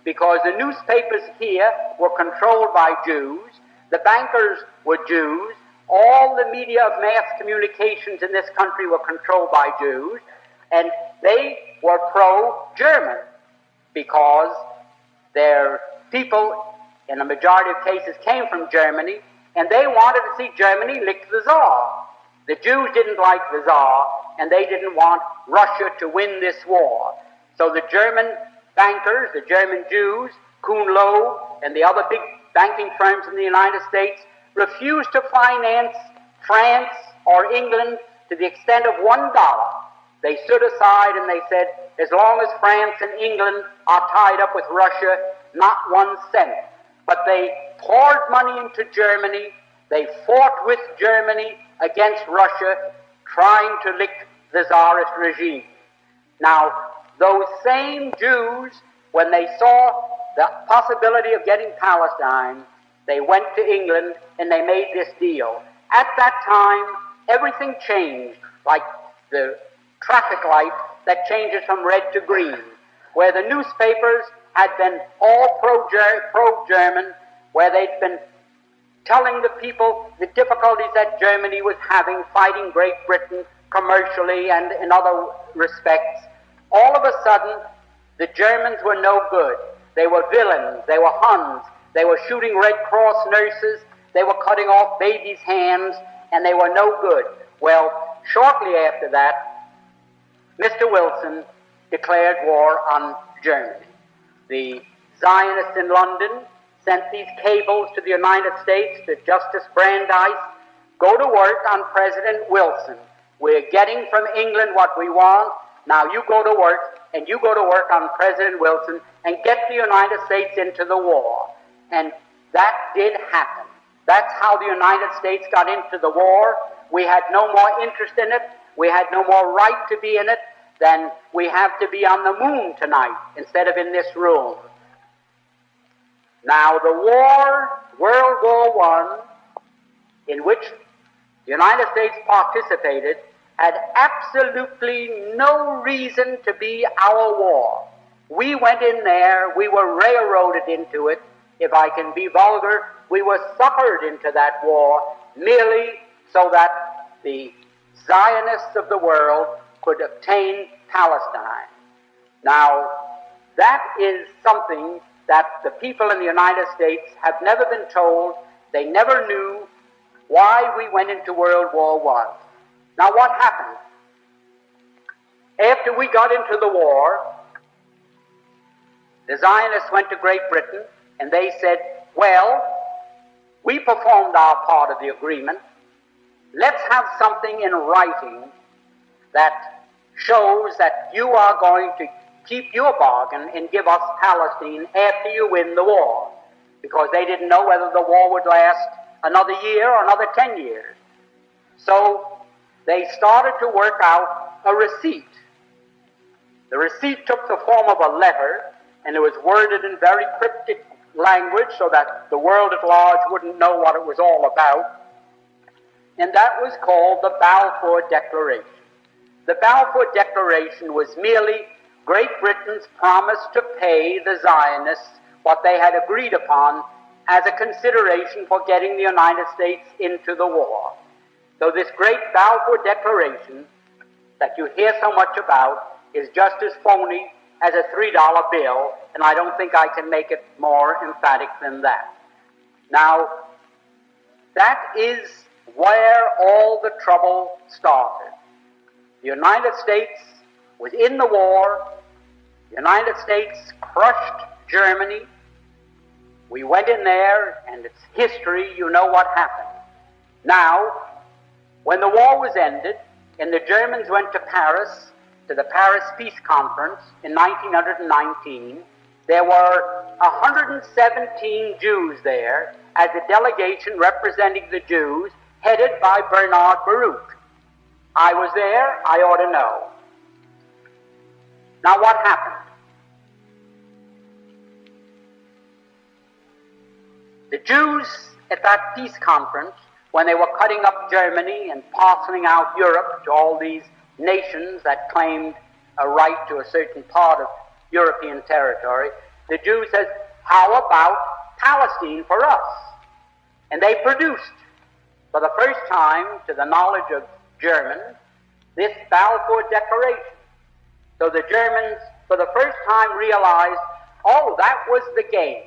because the newspapers here were controlled by Jews, the bankers were Jews, all the media of mass communications in this country were controlled by Jews, and they were pro-German because their people, in a majority of cases, came from Germany, and they wanted to see Germany lick the Tsar. The Jews didn't like the Tsar, and they didn't want Russia to win this war. So the German bankers, the German Jews, Kuhn Loeb, and the other big banking firms in the United States refused to finance France or England to the extent of $1. They stood aside and they said, as long as France and England are tied up with Russia, not 1 cent. But they poured money into Germany. They fought with Germany against Russia, trying to lick the Tsarist regime. Now, those same Jews, when they saw the possibility of getting Palestine, they went to England and they made this deal. At that time, everything changed, like the traffic light that changes from red to green. where the newspapers had been all pro-German, where they'd been telling the people the difficulties that Germany was having fighting Great Britain commercially and in other respects. All of a sudden, the Germans were no good. They were villains. They were Huns. They were shooting Red Cross nurses. They were cutting off babies' hands, and they were no good. Well, shortly after that, Mr. Wilson declared war on Germany. The Zionists in London sent these cables to the United States to Justice Brandeis, go to work on President Wilson. We're getting from England what we want. Now you go to work, and you go to work on President Wilson and get the United States into the war. And that did happen. That's how the United States got into the war. We had no more interest in it. We had no more right to be in it than we have to be on the moon tonight instead of in this room. Now the war, World War I, in which the United States participated, had absolutely no reason to be our war. We went in there, we were railroaded into it. If I can be vulgar, we were suckered into that war merely so that the Zionists of the world could obtain Palestine. Now, that is something that the people in the United States have never been told. They never knew why we went into World War I. Now, what happened? After we got into the war, the Zionists went to Great Britain and they said, well, we performed our part of the agreement. Let's have something in writing that shows that you are going to keep your bargain and give us Palestine after you win the war. Because they didn't know whether the war would last another year or another 10 years. So they started to work out a receipt. The receipt took the form of a letter, and it was worded in very cryptic language so that the world at large wouldn't know what it was all about. And that was called the Balfour Declaration. The Balfour Declaration was merely Great Britain's promise to pay the Zionists what they had agreed upon as a consideration for getting the United States into the war. So this great Balfour Declaration that you hear so much about is just as phony as a $3 bill, and I don't think I can make it more emphatic than that. Now, that is where all the trouble started. The United States was in the war. The United States crushed Germany. We went in there, and it's history, you know what happened. Now, when the war was ended, and the Germans went to Paris, to the Paris Peace Conference in 1919, there were 117 Jews there as a delegation representing the Jews, headed by Bernard Baruch. I was there, I ought to know. Now what happened? The Jews at that peace conference, when they were cutting up Germany and parceling out Europe to all these nations that claimed a right to a certain part of European territory, the Jews said, how about Palestine for us? And they produced, for the first time, to the knowledge of Germans, this Balfour Declaration. So the Germans, for the first time, realized, oh, that was the game.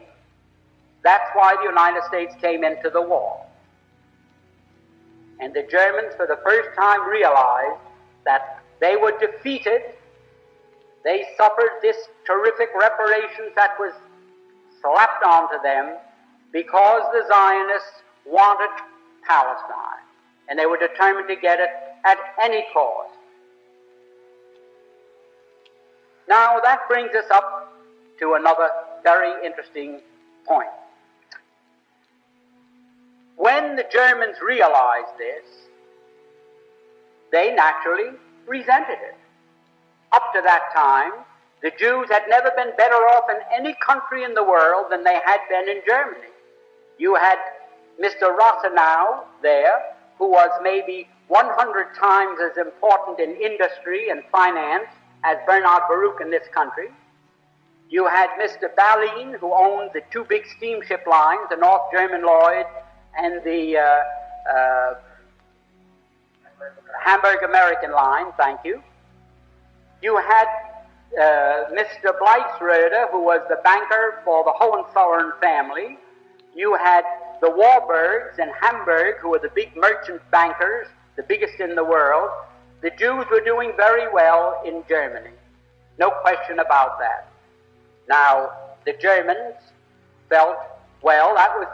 That's why the United States came into the war. And the Germans, for the first time, realized that they were defeated. They suffered this terrific reparations that was slapped onto them because the Zionists wanted Palestine, and they were determined to get it at any cost. Now that brings us up to another very interesting point. When the Germans realized this, they naturally resented it. Up to that time, the Jews had never been better off in any country in the world than they had been in Germany. You had Mr. Rosenow there, who was maybe 100 times as important in industry and finance as Bernard Baruch in this country. You had Mr. Ballin, who owned the two big steamship lines, the North German Lloyd and the Hamburg American Line, thank you. You had Mr. Bleichsröder, who was the banker for the Hohenzollern family. You had the Warburgs in Hamburg, who were the big merchant bankers, the biggest in the world. The Jews were doing very well in Germany. No question about that. Now, the Germans felt, well, that was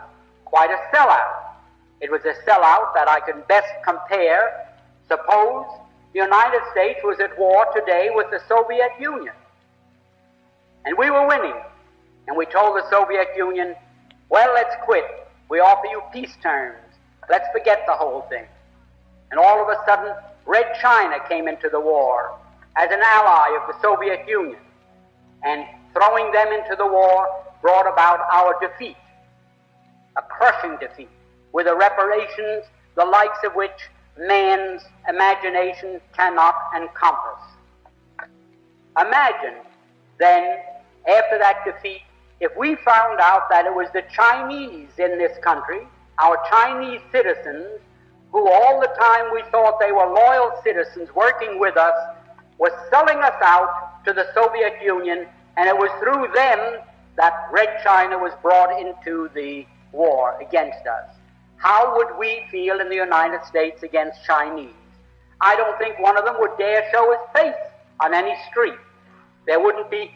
quite a sellout. It was a sellout that I can best compare. Suppose the United States was at war today with the Soviet Union, and we were winning, and we told the Soviet Union, well, let's quit. We offer you peace terms. Let's forget the whole thing. And all of a sudden, Red China came into the war as an ally of the Soviet Union, and throwing them into the war brought about our defeat, a crushing defeat, with a reparations the likes of which man's imagination cannot encompass. Imagine, then, after that defeat, if we found out that it was the Chinese in this country, our Chinese citizens, who all the time we thought they were loyal citizens working with us, was selling us out to the Soviet Union, and it was through them that Red China was brought into the war against us. How would we feel in the United States against Chinese? I don't think one of them would dare show his face on any street. There wouldn't be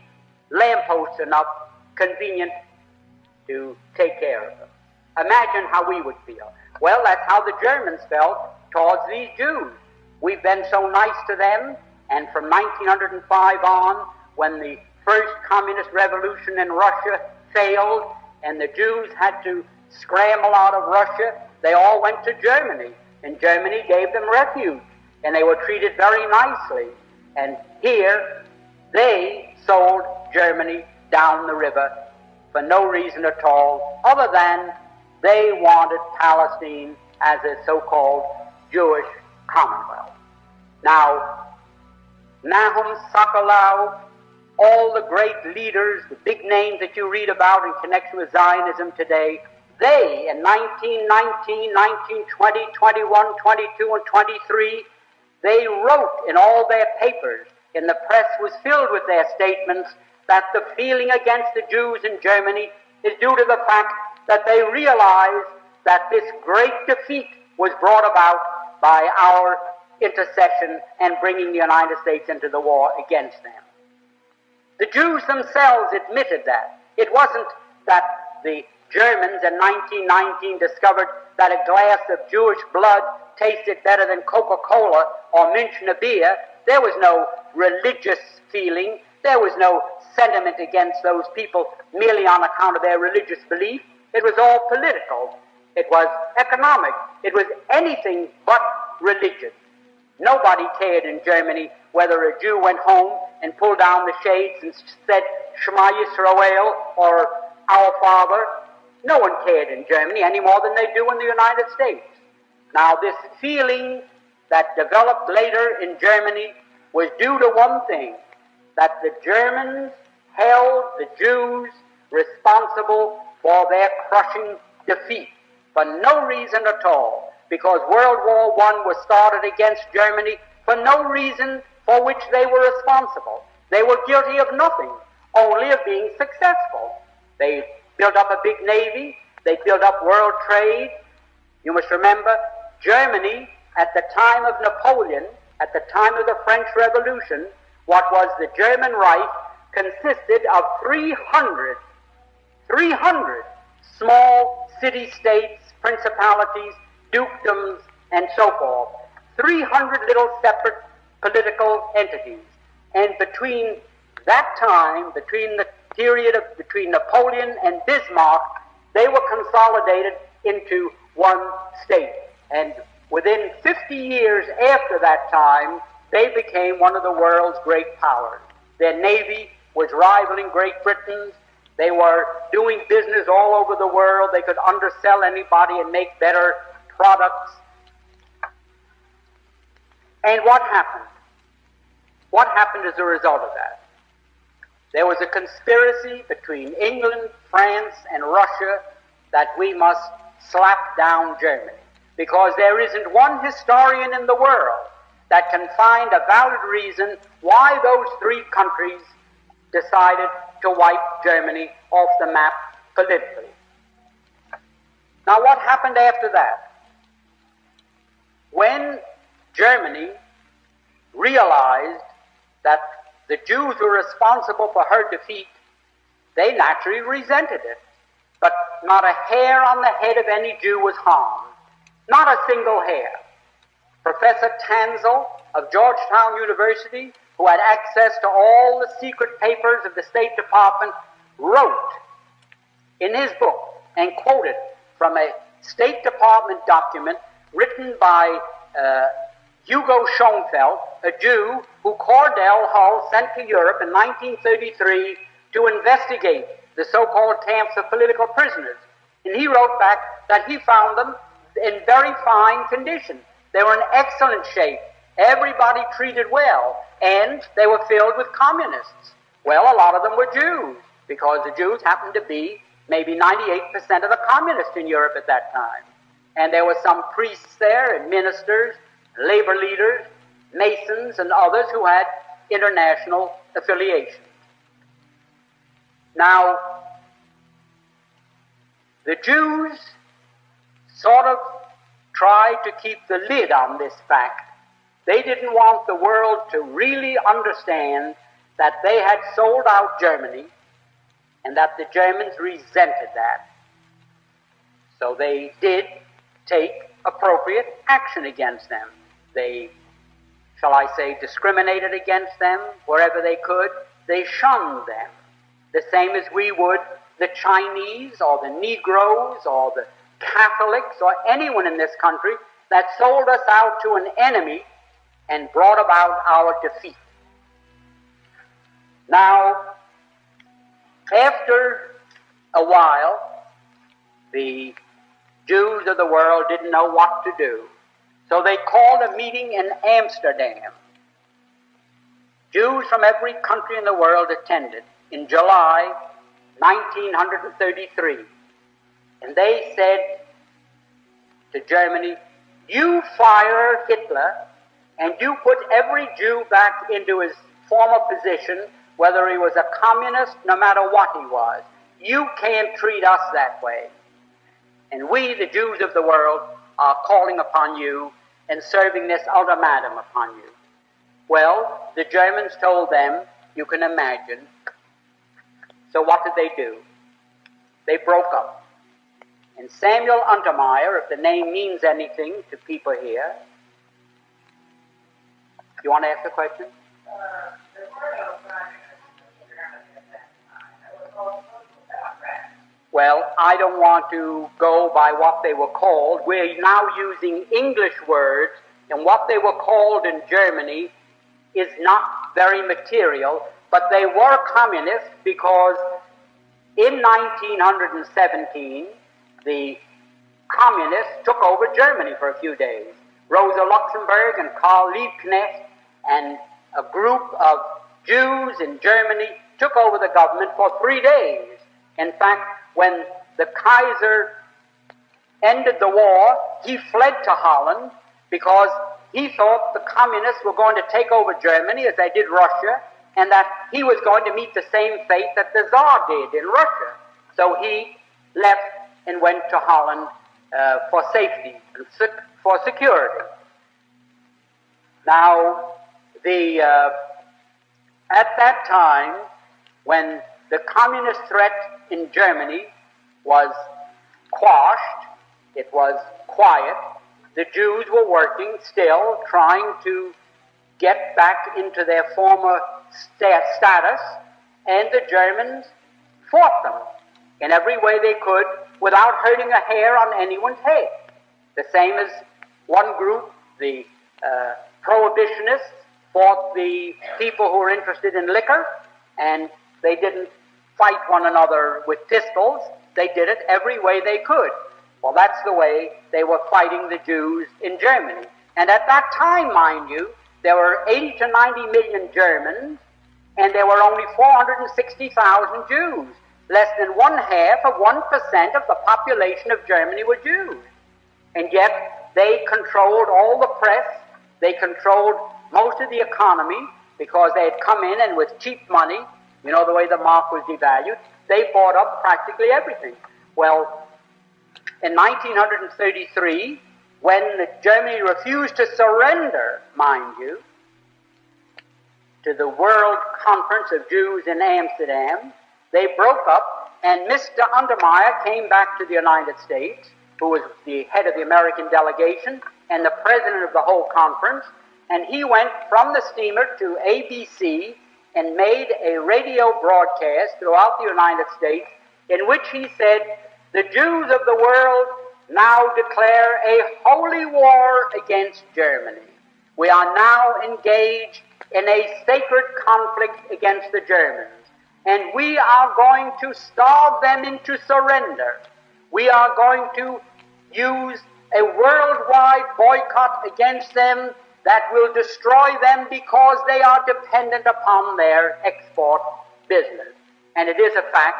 lampposts enough convenient to take care of them. Imagine how we would feel. Well, that's how the Germans felt towards these Jews. We've been so nice to them, and from 1905 on, when the first communist revolution in Russia failed and the Jews had to scramble out of Russia, they all went to Germany, and Germany gave them refuge, and they were treated very nicely. And here, they sold Germany down the river for no reason at all, other than they wanted Palestine as a so-called Jewish commonwealth. Now, Nahum, Sokolow, all the great leaders, the big names that you read about in connection with Zionism today, they, in 1919, 1920, 21, 22, and 23, they wrote in all their papers, and the press was filled with their statements, that the feeling against the Jews in Germany is due to the fact that they realized that this great defeat was brought about by our intercession and bringing the United States into the war against them. The Jews themselves admitted that. It wasn't that the Germans in 1919 discovered that a glass of Jewish blood tasted better than Coca-Cola or Münchner beer. There was no religious feeling. There was no sentiment against those people merely on account of their religious belief. It was all political. It was economic. It was anything but religious. Nobody cared in Germany whether a Jew went home and pulled down the shades and said Shema Yisrael or Our Father. No one cared in Germany any more than they do in the United States. Now, this feeling that developed later in Germany was due to one thing, that the Germans held the Jews responsible for their crushing defeat for no reason at all, because World War I was started against Germany for no reason for which they were responsible. They were guilty of nothing, only of being successful. They built up a big navy, they built up world trade. You must remember, Germany, at the time of Napoleon, at the time of the French Revolution, what was the German Reich consisted of 300 small city-states, principalities, dukedoms, and so forth. 300 little separate political entities. And between that time, between the period between Napoleon and Bismarck, they were consolidated into one state. And within 50 years after that time, they became one of the world's great powers. Their navy was rivaling Great Britain's. They were doing business all over the world. They could undersell anybody and make better products. And what happened? What happened as a result of that? there was a conspiracy between England, France, and Russia that we must slap down Germany, because there isn't one historian in the world that can find a valid reason why those three countries decided to wipe Germany off the map politically. Now, what happened after that? When Germany realized that the Jews were responsible for her defeat, they naturally resented it. But not a hair on the head of any Jew was harmed. Not a single hair. Professor Tanzel of Georgetown University, who had access to all the secret papers of the State Department, wrote in his book and quoted from a State Department document written by Hugo Schoenfeld, a Jew who Cordell Hull sent to Europe in 1933 to investigate the so-called camps of political prisoners. And he wrote back that he found them in very fine condition. They were in excellent shape. Everybody treated well. And they were filled with communists. Well, a lot of them were Jews, because the Jews happened to be maybe 98% of the communists in Europe at that time. And there were some priests there, and ministers, labor leaders, Masons, and others who had international affiliation. Now, the Jews sort of tried to keep the lid on this fact. They didn't want the world to really understand that they had sold out Germany and that the Germans resented that. So they did take appropriate action against them. They, shall I say, discriminated against them wherever they could. They shunned them, the same as we would the Chinese or the Negroes or the Catholics or anyone in this country that sold us out to an enemy and brought about our defeat. Now, after a while, the Jews of the world didn't know what to do, so they called a meeting in Amsterdam. Jews from every country in the world attended in July 1933, and they said to Germany, "You fire Hitler and you put every Jew back into his former position, whether he was a communist, no matter what he was. You can't treat us that way. And we, the Jews of the world, are calling upon you and serving this ultimatum upon you." Well, the Germans told them, you can imagine. So what did they do? They broke up. And Samuel Untermeyer, if the name means anything to people here, you want to ask the question? Well, I don't want to go by what they were called. We're now using English words, and what they were called in Germany is not very material, but they were communists because in 1917, the communists took over Germany for a few days. Rosa Luxemburg and Karl Liebknecht and a group of Jews in Germany took over the government for 3 days. In fact, when the Kaiser ended the war, he fled to Holland because he thought the communists were going to take over Germany as they did Russia, and that he was going to meet the same fate that the Tsar did in Russia. So he left and went to Holland for safety and for security. Now, at that time, when the communist threat in Germany was quashed, it was quiet, the Jews were working still, trying to get back into their former status, and the Germans fought them in every way they could without hurting a hair on anyone's head. The same as one group, the prohibitionists, fought the people who were interested in liquor, and they didn't fight one another with pistols. They did it every way they could. Well, that's the way they were fighting the Jews in Germany. And at that time, mind you, there were 80 to 90 million Germans, and there were only 460,000 Jews. Less than 0.5% of the population of Germany were Jews. And yet they controlled all the press, they controlled most of the economy, because they had come in and with cheap money, you know the way the mark was devalued, they bought up practically everything. Well, in 1933, when Germany refused to surrender, mind you, to the World Conference of Jews in Amsterdam, they broke up, and Mr. Untermeyer came back to the United States, who was the head of the American delegation and the president of the whole conference, and he went from the steamer to ABC and made a radio broadcast throughout the United States in which he said, "The Jews of the world now declare a holy war against Germany. We are now engaged in a sacred conflict against the Germans, and we are going to starve them into surrender. We are going to use a worldwide boycott against them that will destroy them because they are dependent upon their export business." And it is a fact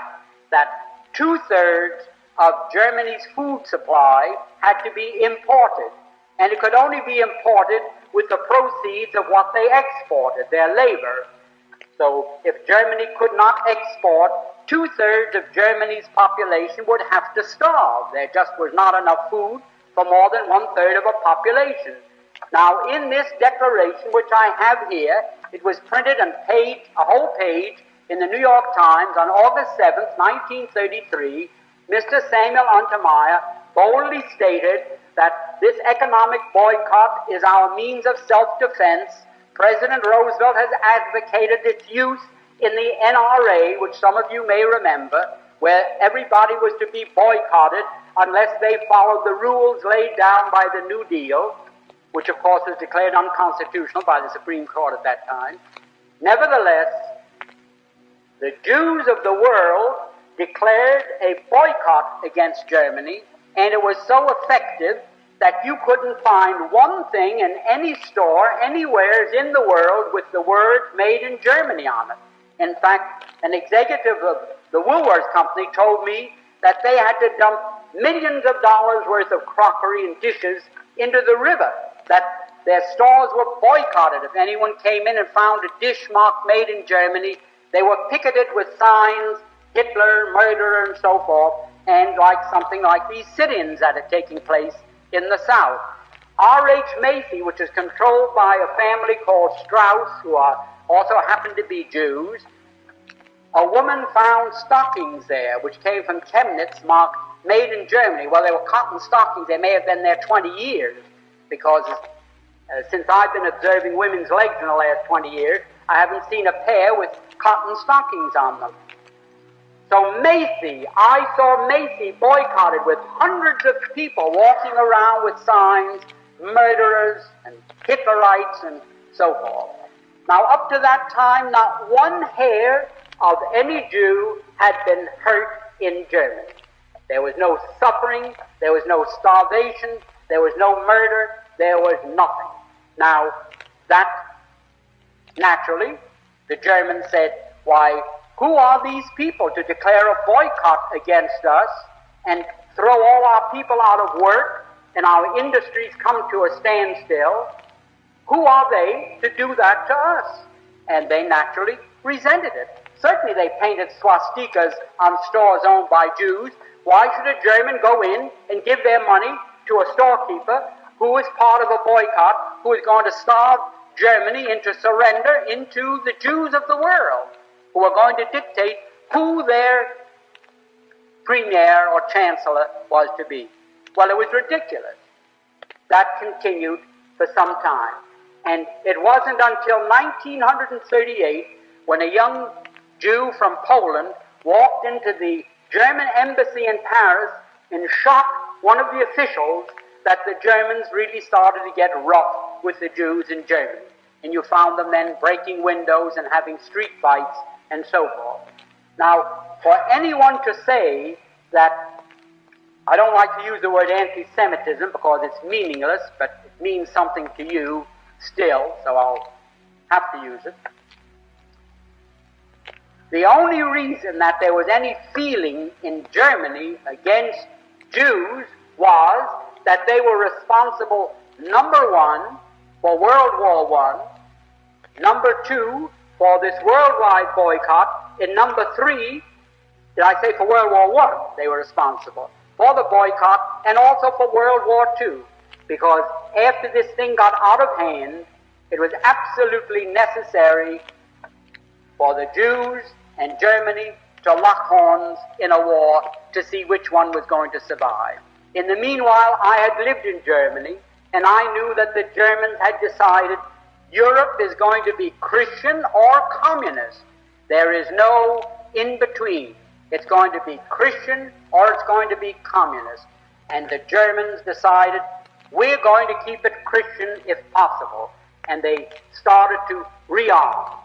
that 2/3 of Germany's food supply had to be imported, and it could only be imported with the proceeds of what they exported, their labor. So if Germany could not export, 2/3 of Germany's population would have to starve. There just was not enough food for more than 1/3 of a population. Now, in this declaration, which I have here, it was printed and a whole page in the New York Times on August 7th, 1933, Mr. Samuel Untermeyer boldly stated that this economic boycott is our means of self-defense. President Roosevelt has advocated its use in the NRA, which some of you may remember, where everybody was to be boycotted unless they followed the rules laid down by the New Deal, which of course was declared unconstitutional by the Supreme Court at that time. Nevertheless, the Jews of the world declared a boycott against Germany, and it was so effective that you couldn't find one thing in any store anywhere in the world with the words "Made in Germany" on it. In fact, an executive of the Woolworths Company told me that they had to dump millions of dollars worth of crockery and dishes into the river, that their stores were boycotted. If anyone came in and found a dish marked "Made in Germany," they were picketed with signs, Hitler, murderer, and so forth, and like something like these sit-ins that are taking place in the South. R.H. Macy, which is controlled by a family called Strauss, who also happen to be Jews, a woman found stockings there, which came from Chemnitz, marked "Made in Germany." Well, they were cotton stockings. They may have been there 20 years, because since I've been observing women's legs in the last 20 years, I haven't seen a pair with cotton stockings on them. So I saw Macy boycotted with hundreds of people walking around with signs, "Murderers" and "Hitlerites" and so forth. Now, up to that time, not one hair of any Jew had been hurt in Germany. There was no suffering, there was no starvation, there was no murder, there was nothing. Now, that, naturally, the Germans said, "Why, who are these people to declare a boycott against us and throw all our people out of work and our industries come to a standstill? Who are they to do that to us?" And they naturally resented it. Certainly they painted swastikas on stores owned by Jews. Why should a German go in and give their money to a storekeeper who is part of a boycott, who is going to starve Germany into surrender into the Jews of the world, who are going to dictate who their premier or chancellor was to be? Well, it was ridiculous. That continued for some time. And it wasn't until 1938 when a young Jew from Poland walked into the German embassy in Paris and shocked one of the officials that the Germans really started to get rough with the Jews in Germany. And you found them then breaking windows and having street fights and so forth. Now, for anyone to say that, I don't like to use the word anti-Semitism because it's meaningless, but it means something to you still, so I'll have to use it. The only reason that there was any feeling in Germany against Jews was that they were responsible, number one, for World War I, number two, for this worldwide boycott, and number three, did I say for World War I, they were responsible for the boycott and also for World War II, because after this thing got out of hand, it was absolutely necessary for the Jews and Germany to lock horns in a war to see which one was going to survive. In the meanwhile, I had lived in Germany, and I knew that the Germans had decided Europe is going to be Christian or communist. There is no in-between. It's going to be Christian or it's going to be communist. And the Germans decided, we're going to keep it Christian if possible. And they started to rearm.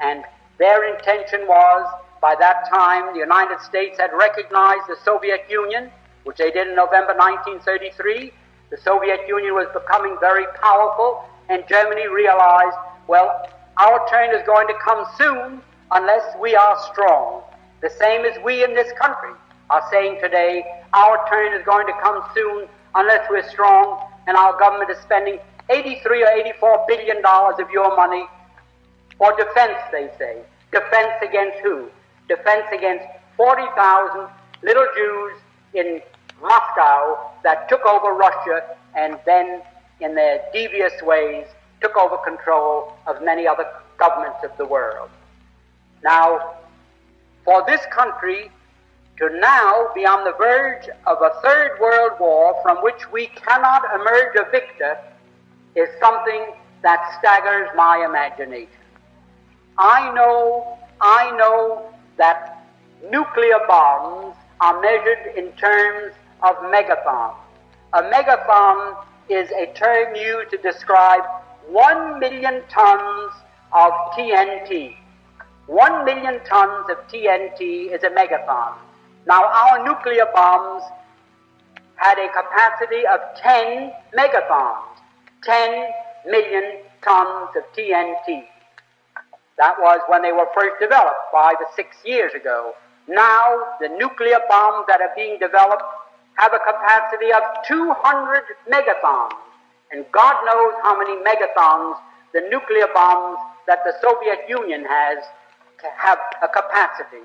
And their intention was, by that time, the United States had recognized the Soviet Union, which they did in November 1933. The Soviet Union was becoming very powerful, and Germany realized, well, our turn is going to come soon unless we are strong. The same as we in this country are saying today, our turn is going to come soon unless we're strong, and our government is spending $83 or $84 billion of your money for defense, they say. Defense against who? Defense against 40,000 little Jews in Moscow that took over Russia and then, in their devious ways, took over control of many other governments of the world. Now, for this country to now be on the verge of a third world war from which we cannot emerge a victor is something that staggers my imagination. I know that nuclear bombs are measured in terms of megathons. A megathon is a term used to describe 1 million tons of TNT. 1 million tons of TNT is a megathon. Now, our nuclear bombs had a capacity of 10 megathons, 10 million tons of TNT. That was when they were first developed 5 or 6 years ago. Now, the nuclear bombs that are being developed have a capacity of 200 megathons. And God knows how many megathons the nuclear bombs that the Soviet Union has have a capacity.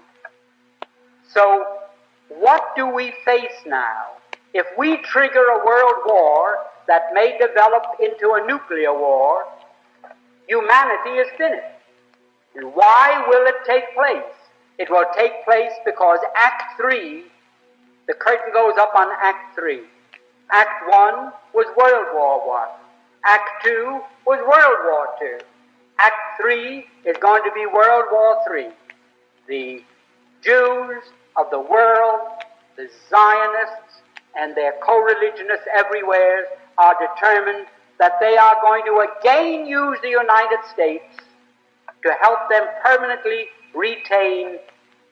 So, what do we face now? If we trigger a world war that may develop into a nuclear war, humanity is finished. And why will it take place? It will take place because Act 3, the curtain goes up on Act 3. Act 1 was World War I. Act 2 was World War II. Act 3 is going to be World War III. The Jews of the world, the Zionists, and their co-religionists everywhere are determined that they are going to again use the United States to help them permanently retain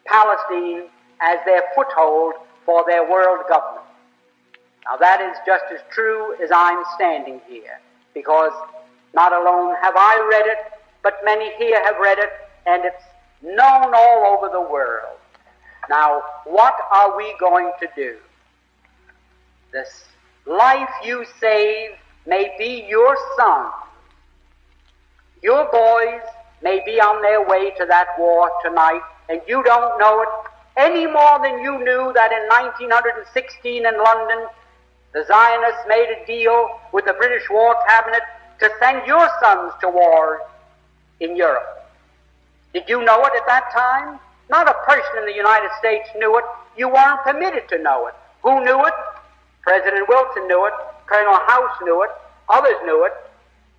Palestine as their foothold for their world government. Now that is just as true as I'm standing here, because not alone have I read it, but many here have read it, and it's known all over the world. Now, what are we going to do? This life you save may be your son. Your boys may be on their way to that war tonight, and you don't know it any more than you knew that in 1916 in London, the Zionists made a deal with the British War Cabinet to send your sons to war in Europe. Did you know it at that time? Not a person in the United States knew it. You weren't permitted to know it. Who knew it? President Wilson knew it. Colonel House knew it. Others knew it.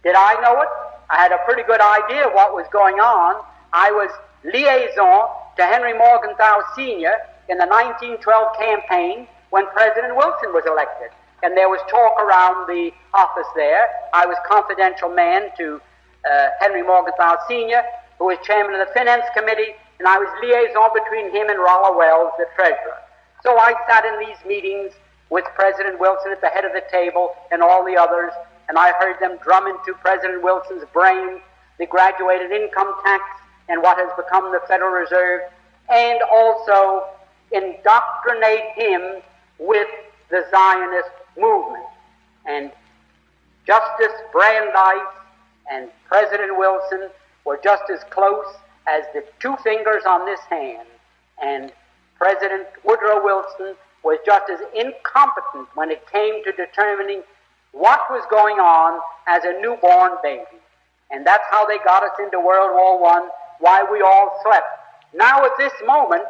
Did I know it? I had a pretty good idea of what was going on. I was liaison to Henry Morgenthau Sr. in the 1912 campaign when President Wilson was elected. And there was talk around the office there. I was confidential man to Henry Morgenthau Sr., who was chairman of the Finance Committee, and I was liaison between him and Rollo Wells, the treasurer. So I sat in these meetings with President Wilson at the head of the table and all the others, and I heard them drum into President Wilson's brain the graduated income tax in what has become the Federal Reserve, and also indoctrinate him with the Zionist movement. And Justice Brandeis and President Wilson were just as close as the two fingers on this hand, and President Woodrow Wilson was just as incompetent when it came to determining what was going on as a newborn baby. And that's how they got us into World War I, why we all slept. Now at this moment,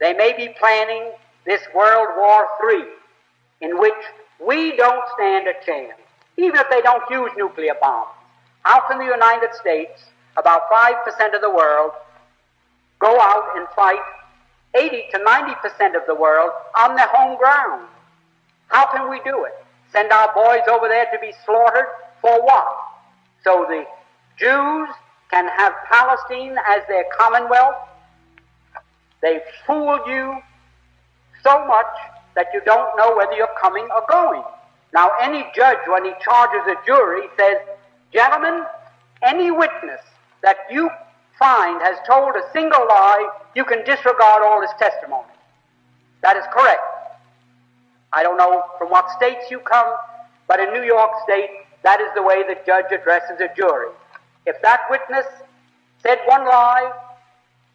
they may be planning this World War III, in which we don't stand a chance, even if they don't use nuclear bombs. How can the United States, about 5% of the world, go out and fight 80 to 90% of the world on their home ground? How can we do it? Send our boys over there to be slaughtered for what? So the Jews can have Palestine as their commonwealth? They've fooled you so much that you don't know whether you're coming or going. Now, any judge, when he charges a jury, says, gentlemen, any witness that you find has told a single lie, you can disregard all his testimony. That is correct. I don't know from what states you come, but in New York State, that is the way the judge addresses a jury. If that witness said one lie,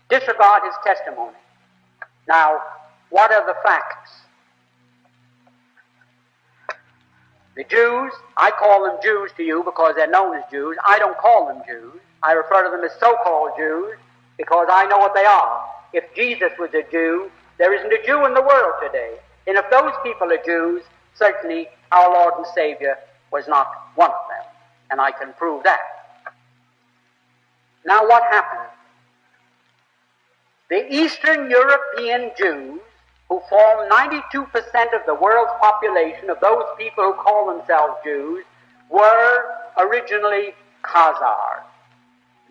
disregard his testimony. Now, what are the facts? The Jews, I call them Jews to you because they're known as Jews. I don't call them Jews. I refer to them as so-called Jews because I know what they are. If Jesus was a Jew, there isn't a Jew in the world today. And if those people are Jews, certainly our Lord and Savior was not one of them. And I can prove that. Now what happened? The Eastern European Jews, who form 92% of the world's population, of those people who call themselves Jews, were originally Khazare.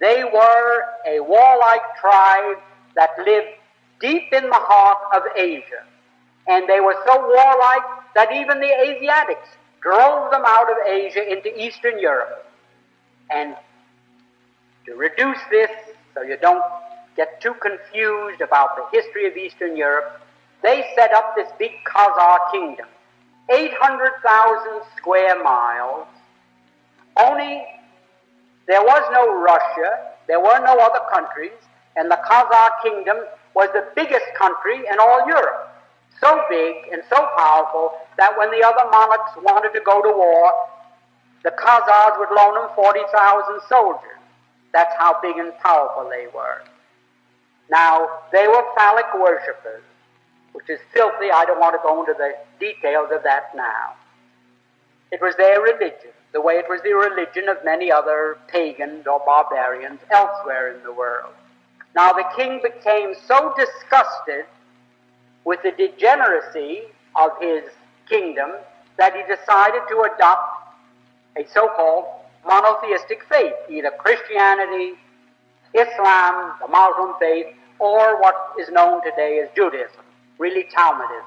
They were a warlike tribe that lived deep in the heart of Asia. And they were so warlike that even the Asiatics drove them out of Asia into Eastern Europe. And to reduce this, so you don't get too confused about the history of Eastern Europe, they set up this big Khazar kingdom, 800,000 square miles. Only there was no Russia, there were no other countries, and the Khazar kingdom was the biggest country in all Europe. So big and so powerful that when the other monarchs wanted to go to war, the Khazars would loan them 40,000 soldiers. That's how big and powerful they were. Now, they were phallic worshippers, which is filthy. I don't want to go into the details of that now. It was their religion, the way it was the religion of many other pagans or barbarians elsewhere in the world. Now, the king became so disgusted with the degeneracy of his kingdom that he decided to adopt a so-called monotheistic faith, either Christianity, Islam, the Muslim faith, or what is known today as Judaism, really Talmudism.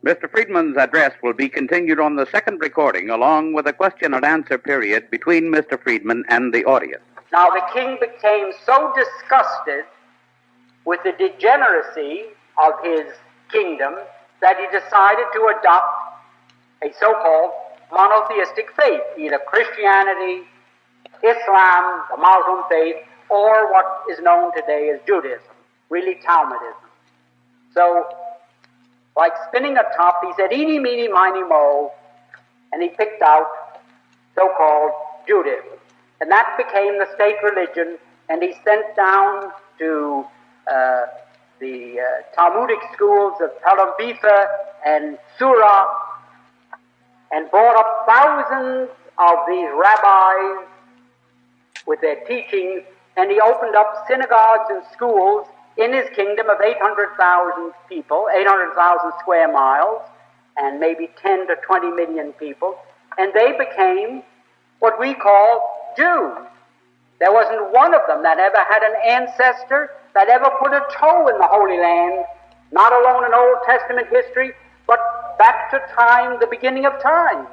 Mr. Freedman's address will be continued on the second recording, along with a question and answer period between Mr. Freedman and the audience. Now, the king became so disgusted with the degeneracy of his kingdom that he decided to adopt a so-called monotheistic faith, either Christianity, Islam, the Muslim faith, or what is known today as Judaism, really Talmudism. So, like spinning a top, he said, eeny, meeny, miny, mo, and he picked out so-called Judaism. And that became the state religion, and he sent down to the Talmudic schools of Tel and Surah, and brought up thousands of these rabbis with their teachings, and he opened up synagogues and schools in his kingdom of 800,000 people, 800,000 square miles, and maybe 10 to 20 million people, and they became what we call Jews. There wasn't one of them that ever had an ancestor that ever put a toe in the Holy Land, not alone in Old Testament history, but back to time, the beginning of time.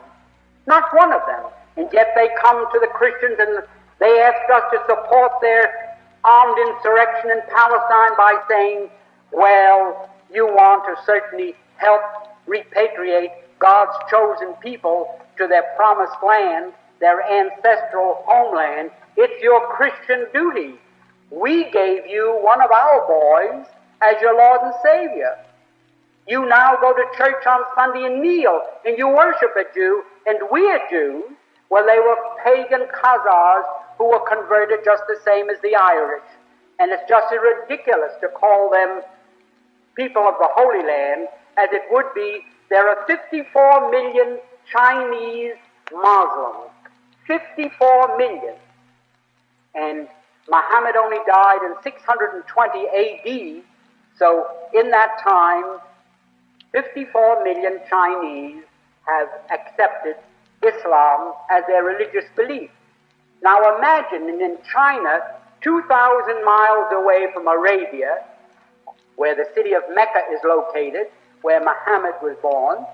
Not one of them. And yet they come to the Christians and they ask us to support their armed insurrection in Palestine by saying, well, you want to certainly help repatriate God's chosen people to their promised land, their ancestral homeland. It's your Christian duty. We gave you one of our boys as your Lord and Savior. You now go to church on Sunday and kneel, and you worship a Jew, and we are Jews. Well, they were pagan Khazars who were converted just the same as the Irish. And it's just as ridiculous to call them people of the Holy Land as it would be. There are 54 million Chinese Muslims. 54 million. And Muhammad only died in 620 AD, so in that time, 54 million Chinese have accepted Islam as their religious belief. Now imagine in China, 2,000 miles away from Arabia, where the city of Mecca is located, where Muhammad was born,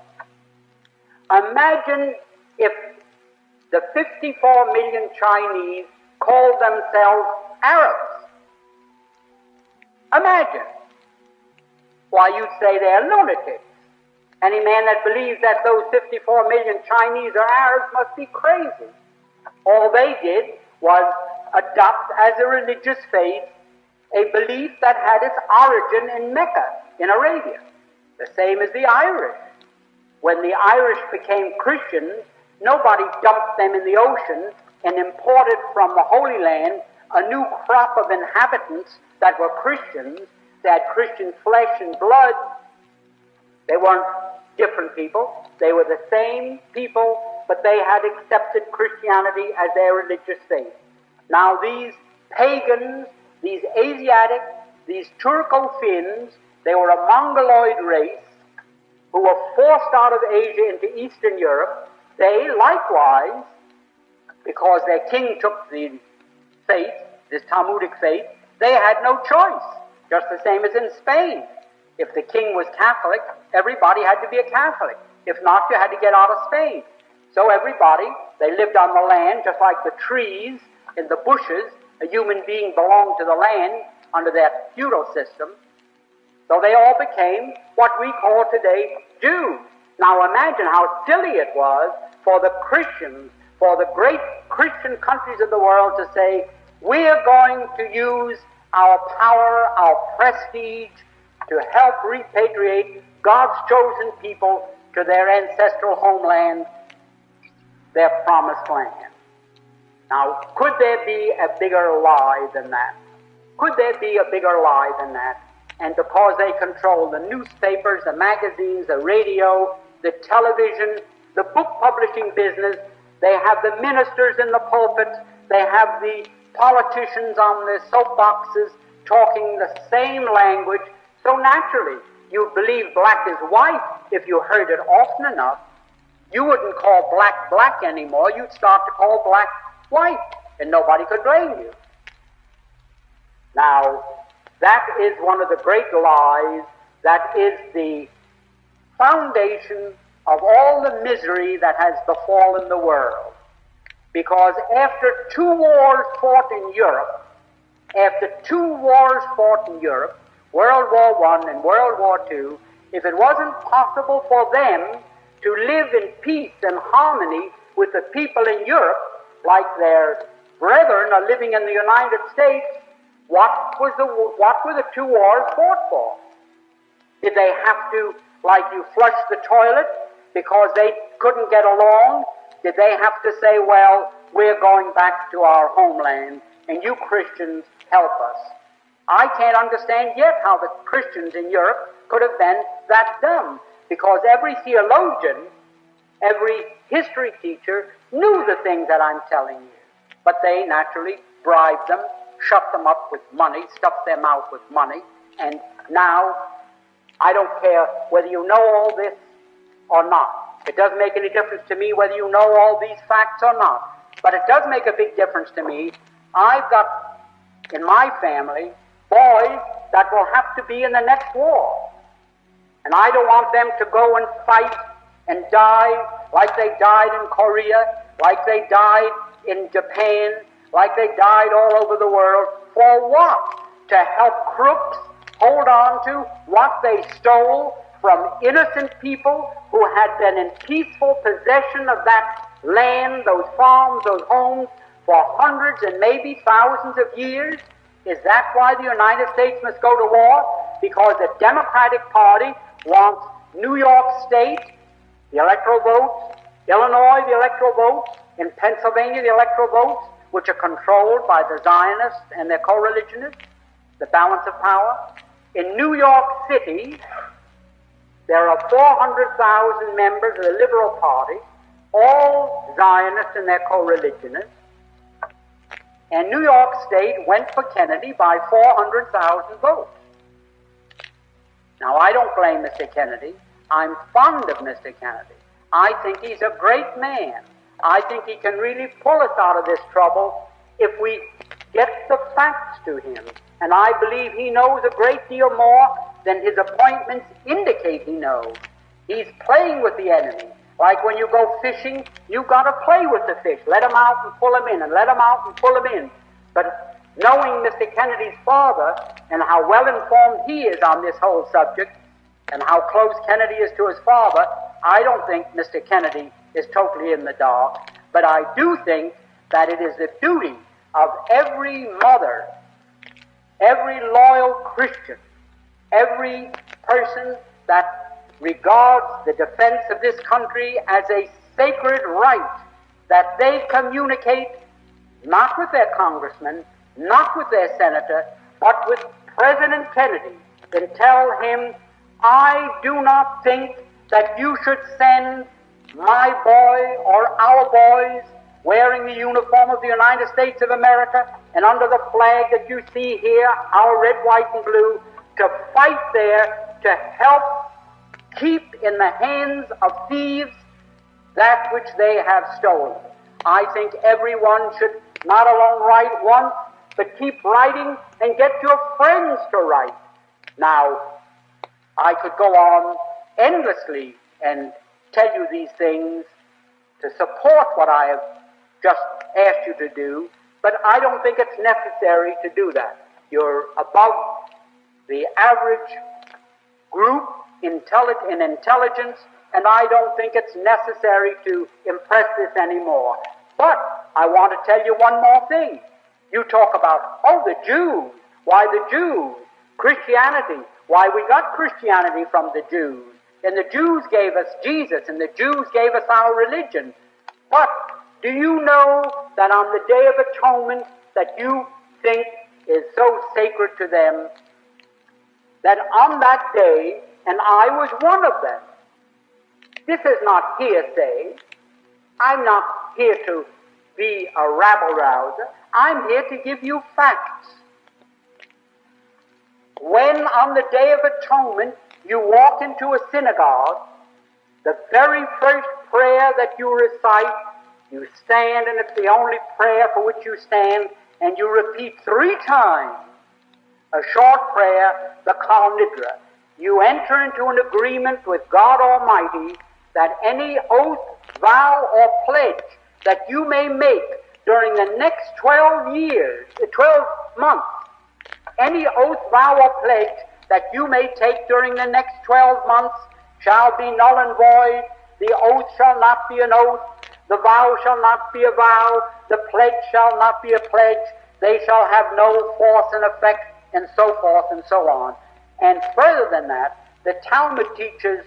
imagine if the 54 million Chinese called themselves Arabs. Imagine. Why, you'd say they're lunatics. Any man that believes that those 54 million Chinese are Arabs must be crazy. All they did was adopt as a religious faith a belief that had its origin in Mecca, in Arabia. The same as the Irish. When the Irish became Christians, nobody dumped them in the ocean and imported from the Holy Land a new crop of inhabitants that were Christians. They had Christian flesh and blood. They weren't different people. They were the same people, but they had accepted Christianity as their religious faith. Now these pagans, these Asiatic, these Turco-Finns, they were a Mongoloid race who were forced out of Asia into Eastern Europe. They likewise, because their king took the faith, this Talmudic faith, they had no choice, just the same as in Spain. If the king was Catholic, everybody had to be a Catholic. If not, you had to get out of Spain. So everybody, they lived on the land just like the trees in the bushes. A human being belonged to the land under that feudal system. So they all became what we call today Jews. Now imagine how silly it was for the Christians, for the great Christian countries of the world to say, we're going to use our power, our prestige, to help repatriate God's chosen people to their ancestral homeland, their promised land. Now, could there be a bigger lie than that? Could there be a bigger lie than that? And because they control the newspapers, the magazines, the radio, the television, the book publishing business, they have the ministers in the pulpits, they have the politicians on the soapboxes talking the same language. So naturally, you believe black is white if you heard it often enough. You wouldn't call black black anymore. You'd start to call black white, and nobody could blame you. Now, that is one of the great lies. That is the foundation of all the misery that has befallen the world. Because after 2 wars fought in Europe, World War I and World War II, if it wasn't possible for them to live in peace and harmony with the people in Europe, like their brethren are living in the United States, what were the 2 wars fought for? Did they have to, like you flush the toilet because they couldn't get along? Did they have to say, well, we're going back to our homeland and you Christians help us? I can't understand yet how the Christians in Europe could have been that dumb, because every theologian, every history teacher knew the things that I'm telling you. But they naturally bribed them, shut them up with money, stuffed their mouth with money, and now I don't care whether you know all this or not. It doesn't make any difference to me whether you know all these facts or not. But it does make a big difference to me. I've got in my family boys that will have to be in the next war. And I don't want them to go and fight and die like they died in Korea, like they died in Japan, like they died all over the world. For what? To help crooks hold on to what they stole from innocent people who had been in peaceful possession of that land, those farms, those homes, for hundreds and maybe thousands of years? Is that why the United States must go to war? Because the Democratic Party wants New York State, the electoral votes, Illinois, the electoral votes, in Pennsylvania, the electoral votes, which are controlled by the Zionists and their co-religionists, the balance of power. In New York City, there are 400,000 members of the Liberal Party, all Zionists and their co-religionists, and New York State went for Kennedy by 400,000 votes. Now, I don't blame Mr. Kennedy. I'm fond of Mr. Kennedy. I think he's a great man. I think he can really pull us out of this trouble if we get the facts to him. And I believe he knows a great deal more than his appointments indicate he knows. He's playing with the enemy. Like when you go fishing, you've got to play with the fish. Let him out and pull him in, and let him out and pull him in. But knowing Mr. Kennedy's father and how well informed he is on this whole subject and how close Kennedy is to his father, I don't think Mr. Kennedy is totally in the dark. But I do think that it is the duty of every mother, every loyal Christian, every person that regards the defense of this country as a sacred right, that they communicate not with their congressman, not with their senator, but with President Kennedy, and tell him, I do not think that you should send my boy or our boys wearing the uniform of the United States of America and under the flag that you see here, our red, white, and blue, to fight there to help keep in the hands of thieves that which they have stolen. I think everyone should not alone write once, but keep writing and get your friends to write. Now, I could go on endlessly and tell you these things to support what I have just asked you to do, but I don't think it's necessary to do that. You're above the average group in intelligence, and I don't think it's necessary to impress this anymore. But I want to tell you one more thing. You talk about, the Jews. Why the Jews? Christianity. Why we got Christianity from the Jews. And the Jews gave us Jesus, and the Jews gave us our religion. But do you know that on the Day of Atonement that you think is so sacred to them, that on that day, and I was one of them. This is not hearsay. I'm not here to be a rabble-rouser. I'm here to give you facts. When on the Day of Atonement you walk into a synagogue, the very first prayer that you recite, you stand, and it's the only prayer for which you stand, and you repeat 3 times a short prayer, the Kal Nidra. You enter into an agreement with God Almighty that any oath, vow, or pledge that you may make during the next 12 months, any oath, vow, or pledge that you may take during the next 12 months shall be null and void. The oath shall not be an oath. The vow shall not be a vow. The pledge shall not be a pledge. They shall have no force and effect, and so forth and so on. And further than that, the Talmud teaches,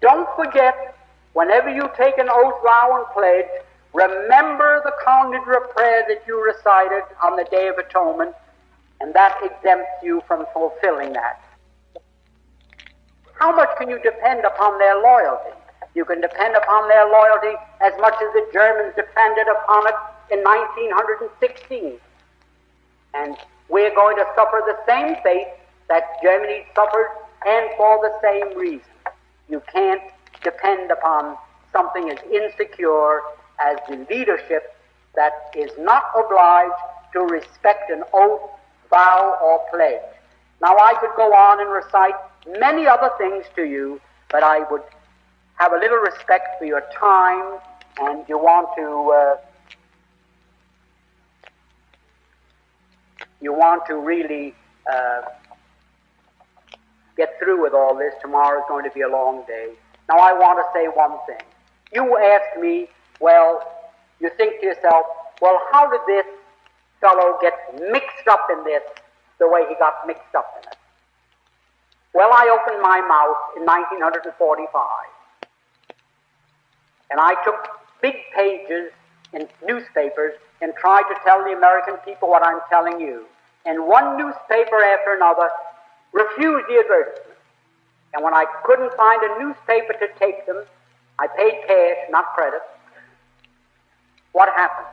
don't forget, whenever you take an oath, vow, and pledge, remember the Kal Nidra prayer that you recited on the Day of Atonement, and that exempts you from fulfilling that. How much can you depend upon their loyalty? You can depend upon their loyalty as much as the Germans depended upon it in 1916. And we're going to suffer the same fate that Germany suffered, and for the same reason. You can't depend upon something as insecure as the leadership that is not obliged to respect an oath, vow, or pledge. Now, I could go on and recite many other things to you, but I would have a little respect for your time and you want to really get through with all this. Tomorrow is going to be a long day. Now I want to say one thing. You asked me, well, you think to yourself, well, how did this fellow get mixed up in this the way he got mixed up in it? Well, I opened my mouth in 1945, and I took big pages in newspapers and tried to tell the American people what I'm telling you. And one newspaper after another refused the advertisement. And when I couldn't find a newspaper to take them, I paid cash, not credit. What happened?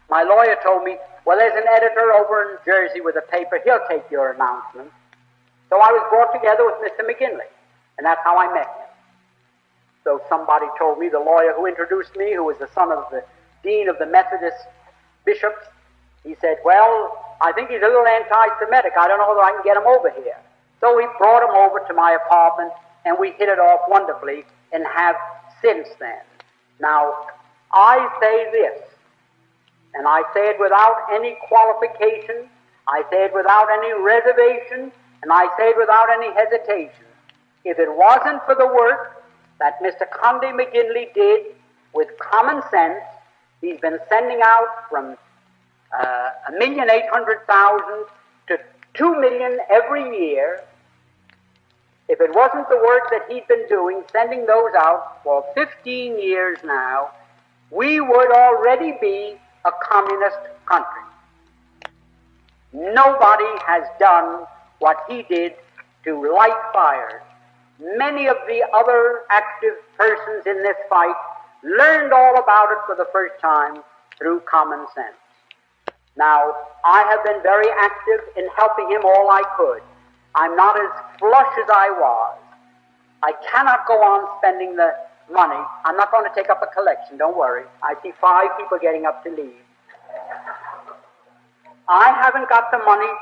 My lawyer told me, well, there's an editor over in Jersey with a paper. He'll take your announcement. So I was brought together with Mr. McGinley, and that's how I met him. So somebody told me, the lawyer who introduced me, who was the son of the dean of the Methodist bishops, he said, well, I think he's a little anti-Semitic. I don't know whether I can get him over here. So we brought him over to my apartment, and we hit it off wonderfully, and have since then. Now, I say this, and I say it without any qualification, I say it without any reservation, and I say it without any hesitation. If it wasn't for the work that Mr. Conde McGinley did with common sense, he's been sending out from 1,800,000 to 2 million every year. If it wasn't the work that he'd been doing, sending those out for 15 years now, we would already be a communist country. Nobody has done what he did to light fires. Many of the other active persons in this fight learned all about it for the first time through common sense. Now, I have been very active in helping him all I could. I'm not as flush as I was. I cannot go on spending the money. I'm not going to take up a collection, don't worry. I see 5 people getting up to leave. I haven't got the money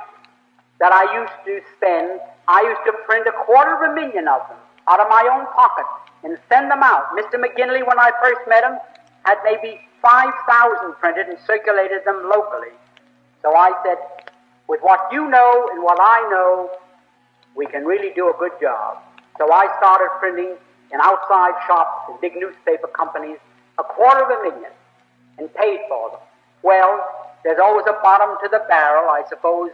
that I used to spend. I used to print 250,000 of them out of my own pocket and send them out. Mr. McGinley, when I first met him, had maybe 5,000 printed and circulated them locally. So I said, with what you know and what I know, we can really do a good job. So I started printing in outside shops and big newspaper companies 250,000 and paid for them. Well, there's always a bottom to the barrel. I suppose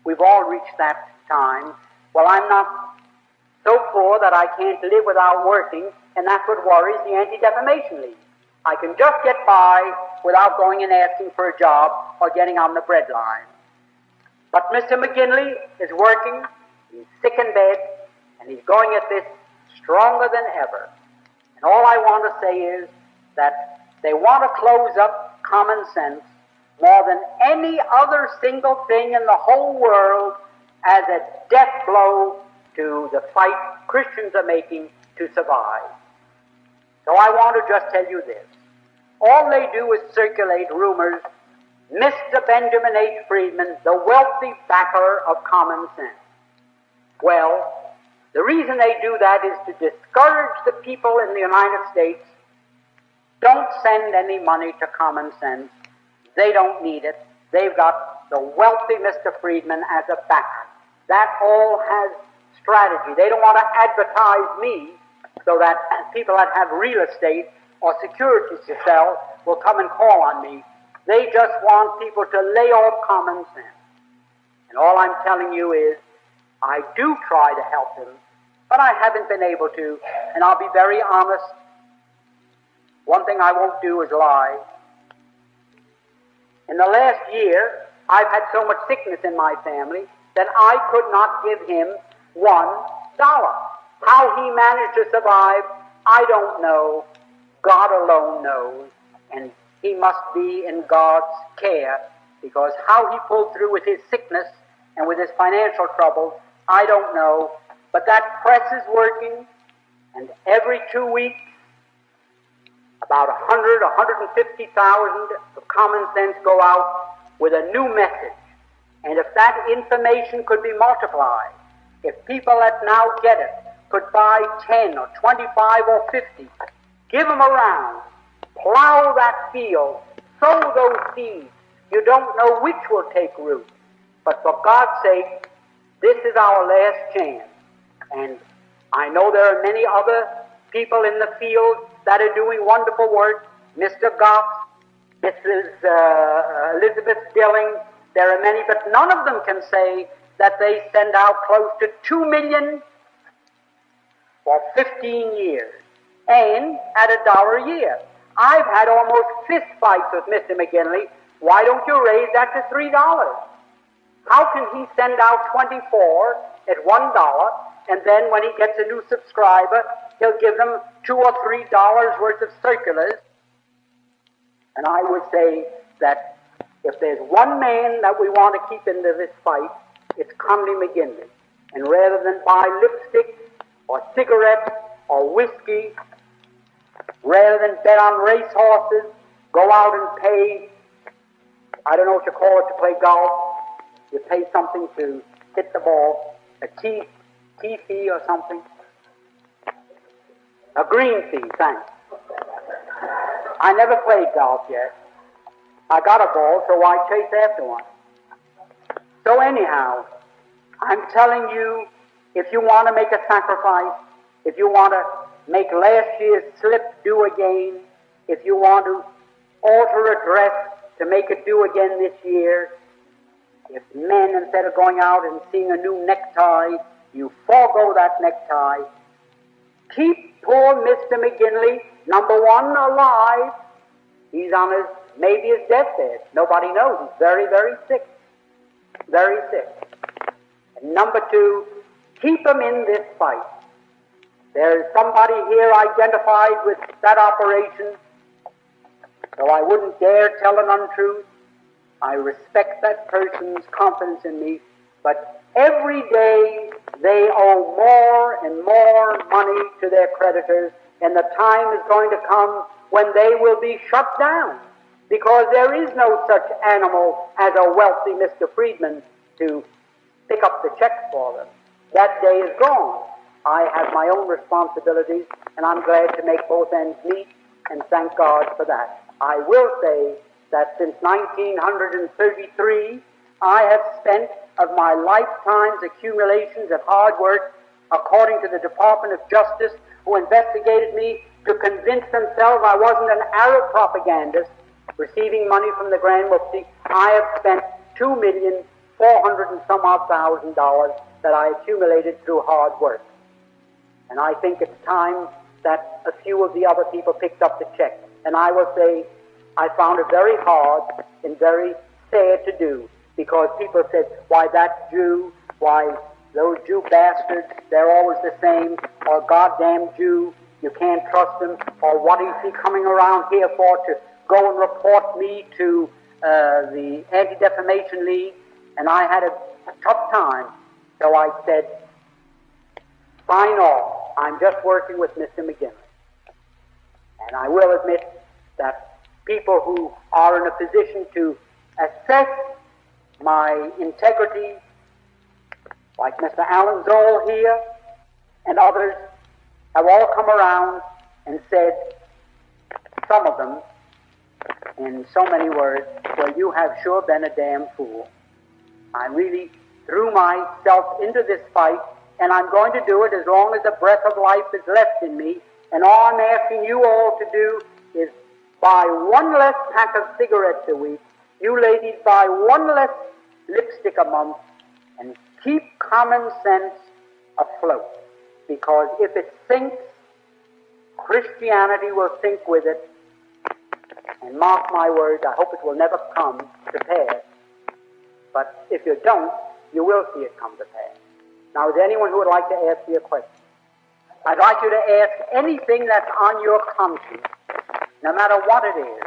we've all reached that time. Well, I'm not so poor that I can't live without working, and that's what worries the Anti-Defamation League. I can just get by without going and asking for a job or getting on the bread line. But Mr. McGinley is working, he's sick in bed, and he's going at this stronger than ever. And all I want to say is that they want to close up common sense more than any other single thing in the whole world as a death blow to the fight Christians are making to survive. So I want to just tell you this. All they do is circulate rumors. Mr. Benjamin H. Freedman, the wealthy backer of common sense. Well, the reason they do that is to discourage the people in the United States. Don't send any money to common sense. They don't need it. They've got the wealthy Mr. Freedman as a backer. That all has strategy. They don't want to advertise me so that people that have real estate or securities to sell will come and call on me. They just want people to lay off common sense. And all I'm telling you is, I do try to help them, but I haven't been able to, and I'll be very honest. One thing I won't do is lie. In the last year, I've had so much sickness in my family that I could not give him $1. How he managed to survive, I don't know. God alone knows, and he must be in God's care, because how he pulled through with his sickness and with his financial trouble, I don't know. But that press is working, and every 2 weeks, about 100, 150,000 of common sense go out with a new message. And if that information could be multiplied, if people that now get it could buy 10 or 25 or 50, give them around, plow that field, sow those seeds. You don't know which will take root. But for God's sake, this is our last chance. And I know there are many other people in the field that are doing wonderful work. Mr. Goff, Mrs. Elizabeth Dilling, there are many, but none of them can say that they send out close to 2 million for 15 years and at $1 a year. I've had almost fist fights with Mr. McGinley. Why don't you raise that to $3? How can he send out 24 at $1, and then when he gets a new subscriber, he'll give them $2 or $3 worth of circulars? And I would say that if there's one man that we want to keep into this fight, it's Conley McGinley. And rather than buy lipstick or cigarettes or whiskey, rather than bet on racehorses, go out and pay, I don't know what you call it, to play golf. You pay something to hit the ball, a tee fee or something. A green fee, thanks. I never played golf yet. I got a ball, so why chase after one? So anyhow, I'm telling you, if you want to make a sacrifice, if you want to make last year's slip do again, if you want to alter a dress to make it do again this year, if men, instead of going out and seeing a new necktie, you forego that necktie, keep poor Mr. McGinley, number one, alive. He's on his, maybe his deathbed. Nobody knows. He's very, very sick. Very sick. And number two, keep him in this fight. There's somebody here identified with that operation, so I wouldn't dare tell an untruth. I respect that person's confidence in me, but every day they owe more and more money to their creditors, and the time is going to come when they will be shut down, because there is no such animal as a wealthy Mr. Freedman to pick up the check for them. That day is gone. I have my own responsibilities, and I'm glad to make both ends meet, and thank God for that. I will say that since 1933, I have spent of my lifetime's accumulations of hard work, according to the Department of Justice, who investigated me to convince themselves I wasn't an Arab propagandist receiving money from the Grand Mufti, I have spent $2,400,000 and some odd that I accumulated through hard work. And I think it's time that a few of the other people picked up the check. And I will say, I found it very hard and very sad to do, because people said, why that Jew, why those Jew bastards, they're always the same, or goddamn Jew, you can't trust him, or what is he coming around here for, to go and report me to the Anti-Defamation League? And I had a tough time, so I said, sign off, I'm just working with Mr. McGinley. And I will admit that people who are in a position to assess my integrity, like Mr. Alan Zoll here and others, have all come around and said, some of them, in so many words, well, you have sure been a damn fool. I really threw myself into this fight, and I'm going to do it as long as the breath of life is left in me, and all I'm asking you all to do is buy one less pack of cigarettes a week. You ladies buy one less lipstick a month, and keep common sense afloat. Because if it sinks, Christianity will sink with it. And mark my words, I hope it will never come to pass. But if you don't, you will see it come to pass. Now, is there anyone who would like to ask me a question? I'd like you to ask anything that's on your conscience, no matter what it is.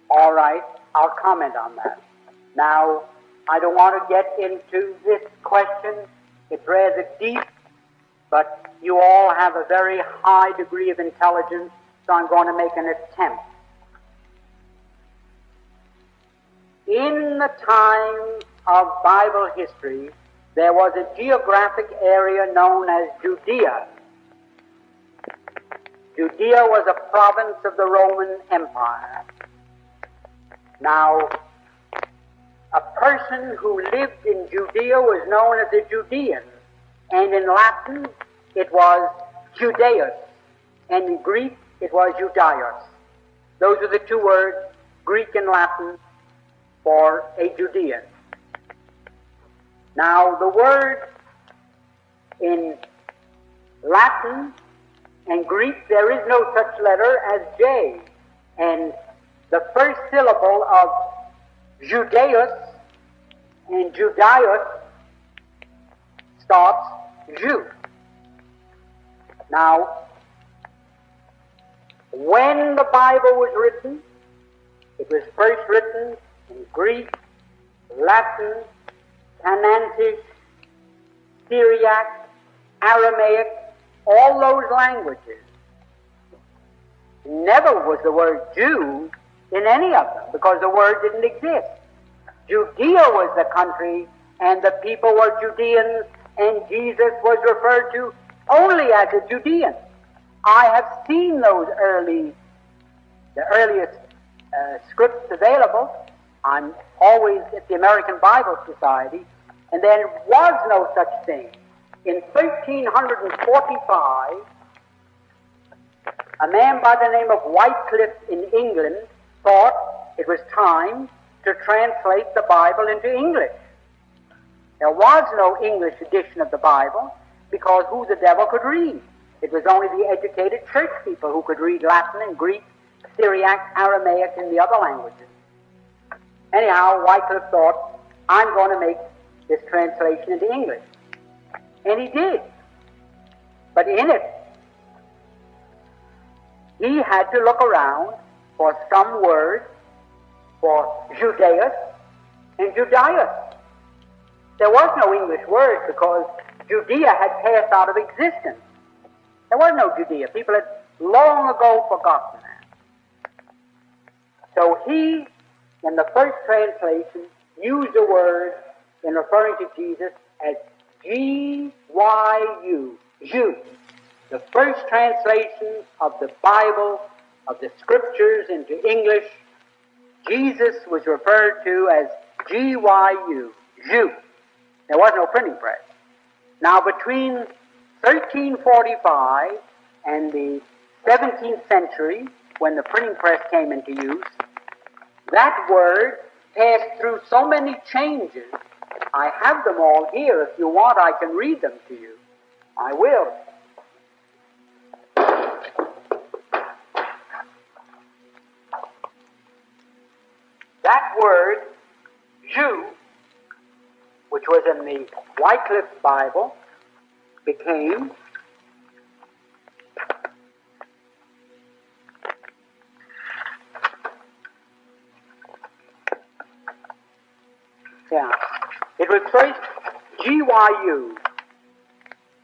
All right, I'll comment on that. Now, I don't want to get into this question. It's rather deep, but you all have a very high degree of intelligence, so I'm going to make an attempt. In the time of Bible history, there was a geographic area known as Judea. Judea was a province of the Roman Empire. Now, a person who lived in Judea was known as a Judean, and in Latin it was Judaeus, and in Greek it was Judaios. Those are the two words, Greek and Latin, for a Judean. Now, the word in Latin and Greek, there is no such letter as J, and the first syllable of Judaeus and Judaios starts Jew. Now, when the Bible was written, it was first written in Greek, Latin, Canantic, Syriac, Aramaic, all those languages. Never was the word Jew in any of them, because the word didn't exist. Judea was the country, and the people were Judeans, and Jesus was referred to only as a Judean. I have seen those the earliest scripts available. I'm always at the American Bible Society, and there was no such thing. In 1345, a man by the name of Wycliffe in England thought it was time to translate the Bible into English. There was no English edition of the Bible because who the devil could read? It was only the educated church people who could read Latin and Greek, Syriac, Aramaic, and the other languages. Anyhow, Wycliffe thought, I'm going to make this translation into English. And he did. But in it, he had to look around for some word for Judaeus and Judaios. There was no English word because Judea had passed out of existence. There was no Judea. People had long ago forgotten that. So he, in the first translation, used a word in referring to Jesus as G-Y-U, Jew. The first translation of the Bible, of the Scriptures into English, Jesus was referred to as G-Y-U, Jew. There was no printing press. Now, between 1345 and the 17th century, when the printing press came into use, that word passed through so many changes. I have them all here. If you want, I can read them to you. I will. That word, Jew, which was in the Wycliffe Bible, became it was first G-Y-U,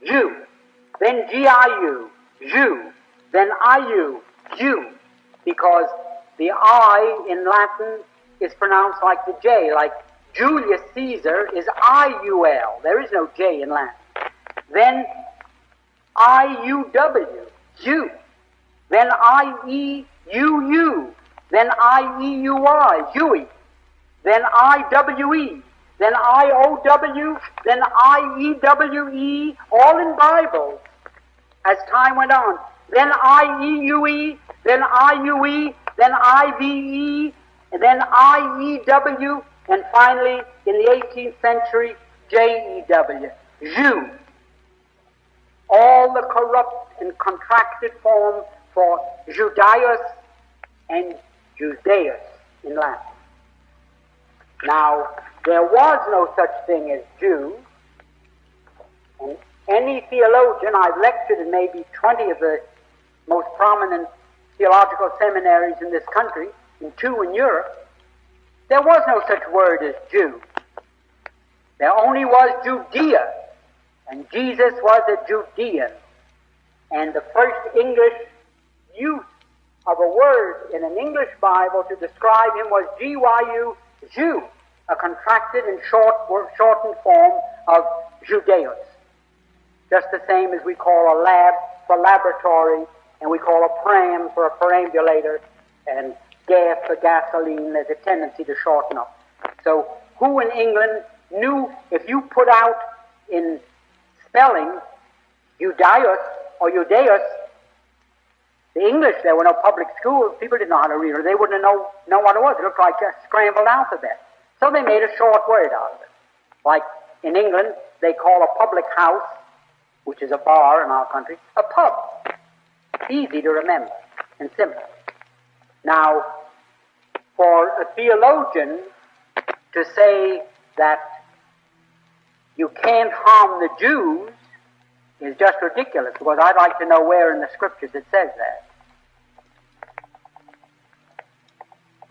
Jew, then G-I-U, Jew, then I-U, Jew, because the I in Latin is pronounced like the J, like Julius Caesar is I-U-L. There is no J in Latin. Then I-U-W, Jew. Then I-E-U-U. Then I-E-U-I, Jewy. Then I-W-E. Then I-O-W. Then I-E-W-E, all in Bible as time went on. Then I-E-U-E. Then I-U-E. Then I-V-E. And then I-E-W. And finally, in the 18th century, J-E-W, Jew. All the corrupt and contracted form for Judaios and Judaeus in Latin. Now, there was no such thing as Jew, and any theologian, I've lectured in maybe 20 of the most prominent theological seminaries in this country, and 2 in Europe, there was no such word as Jew. There only was Judea, and Jesus was a Judean. And the first English use of a word in an English Bible to describe him was G-Y-U, Jew, a contracted and shortened form of Judaeus. Just the same as we call a lab for laboratory and we call a pram for a perambulator, and gas for gasoline. There's a tendency to shorten up. So who in England knew if you put out in spelling Judaios or Judaeus, the English, there were no public schools, people didn't know how to read, or they wouldn't know what it was. It looked like a scrambled alphabet. So they made a short word out of it. Like in England, they call a public house, which is a bar in our country, a pub. Easy to remember and simple. Now, for a theologian to say that you can't harm the Jews is just ridiculous, because I'd like to know where in the scriptures it says that.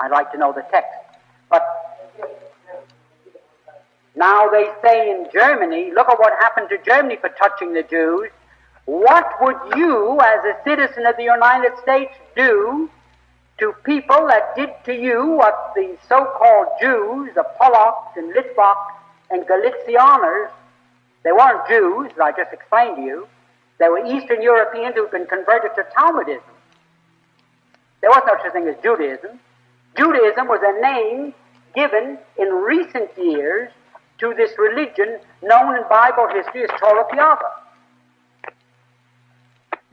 I'd like to know the text. But now they say in Germany, look at what happened to Germany for touching the Jews. What would you, as a citizen of the United States, do to people that did to you what the so-called Jews, the Polacks and Litvaks and Galicianers, they weren't Jews, as I just explained to you. They were Eastern Europeans who'd been converted to Talmudism. There was no such thing as Judaism. Judaism was a name given in recent years to this religion known in Bible history as Torah Piava.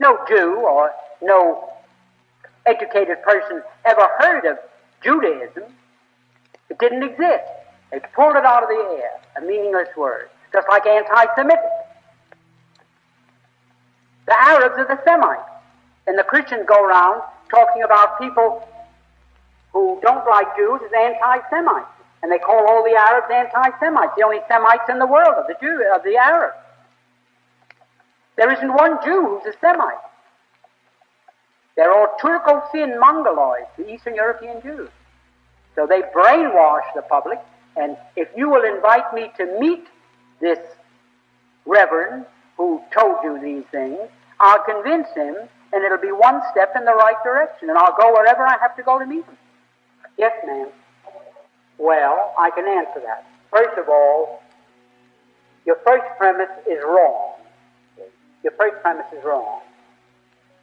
No Jew or no educated person ever heard of Judaism. It didn't exist. They pulled it out of the air, a meaningless word, just like anti-Semitic. The Arabs are the Semites, and the Christians go around talking about people who don't like Jews as anti-Semites, and they call all the Arabs anti-Semites, the only Semites in the world of the Arabs. There isn't one Jew who's a Semite. They're all Turco-Fin Mongoloids, the Eastern European Jews. So they brainwash the public, and if you will invite me to meet this reverend who told you these things, I'll convince him, and it'll be one step in the right direction, and I'll go wherever I have to go to meet him. Yes, ma'am. Well, I can answer that. First of all, your first premise is wrong. Your first premise is wrong.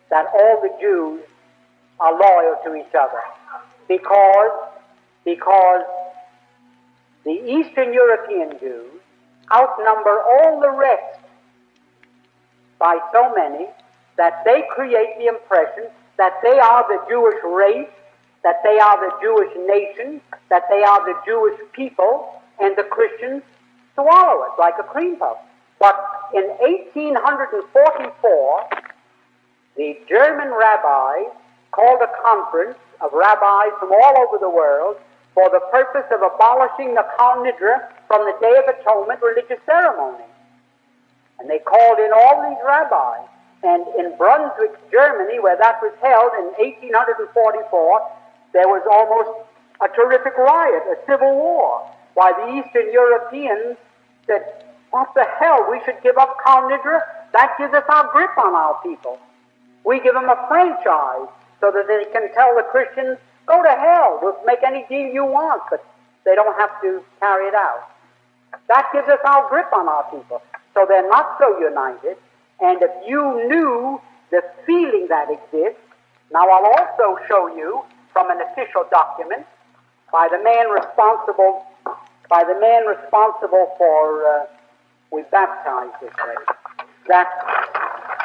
That all the Jews are loyal to each other. Because the Eastern European Jews outnumber all the rest by so many that they create the impression that they are the Jewish race, that they are the Jewish nation, that they are the Jewish people, and the Christians swallow it like a cream puff. But in 1844, the German rabbis called a conference of rabbis from all over the world for the purpose of abolishing the Kal Nidra from the Day of Atonement religious ceremony. And they called in all these rabbis. And in Brunswick, Germany, where that was held in 1844, there was almost a terrific riot, a civil war, while the Eastern Europeans said, what the hell, we should give up Kal Nidra? That gives us our grip on our people. We give them a franchise so that they can tell the Christians, go to hell, we'll make any deal you want, but they don't have to carry it out. That gives us our grip on our people. So they're not so united, and if you knew the feeling that exists, now I'll also show you from an official document by the man responsible for we baptized this way, that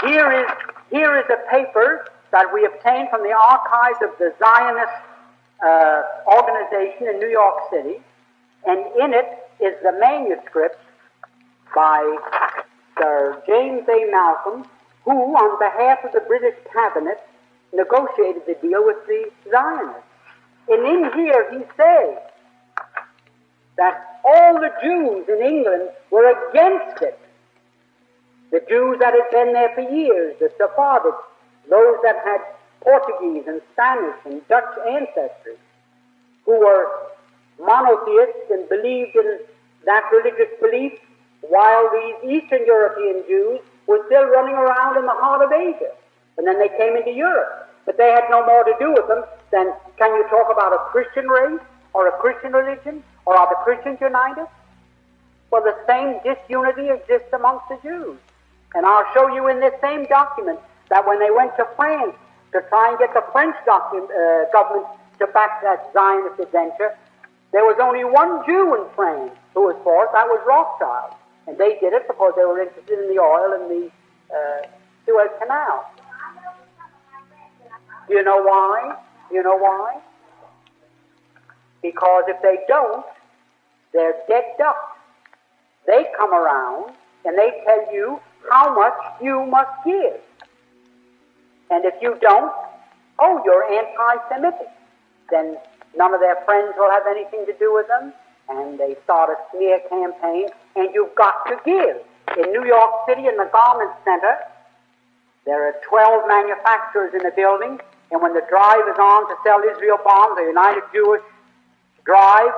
here is a paper that we obtained from the archives of the Zionist organization in New York City, and in it is the manuscript by Sir James A. Malcolm, who, on behalf of the British cabinet, negotiated the deal with the Zionists. And in here he says that all the Jews in England were against it. The Jews that had been there for years, the Sephardics, those that had Portuguese and Spanish and Dutch ancestry, who were monotheists and believed in that religious belief, while these Eastern European Jews were still running around in the heart of Asia. And then they came into Europe. But they had no more to do with them than, can you talk about a Christian race or a Christian religion? Or are the Christians united? Well, the same disunity exists amongst the Jews. And I'll show you in this same document that when they went to France to try and get the French government to back that Zionist adventure, there was only one Jew in France who was for it, that was Rothschild. And they did it because they were interested in the oil and the Suez Canal. Do you know why? Do you know why? Because if they don't, they're dead ducks. They come around and they tell you how much you must give. And if you don't, oh, you're anti-Semitic. Then none of their friends will have anything to do with them, and they start a smear campaign, and you've got to give. In New York City, in the Garment Center, there are 12 manufacturers in the building, and when the drive is on to sell Israel bombs, the United Jewish Drive,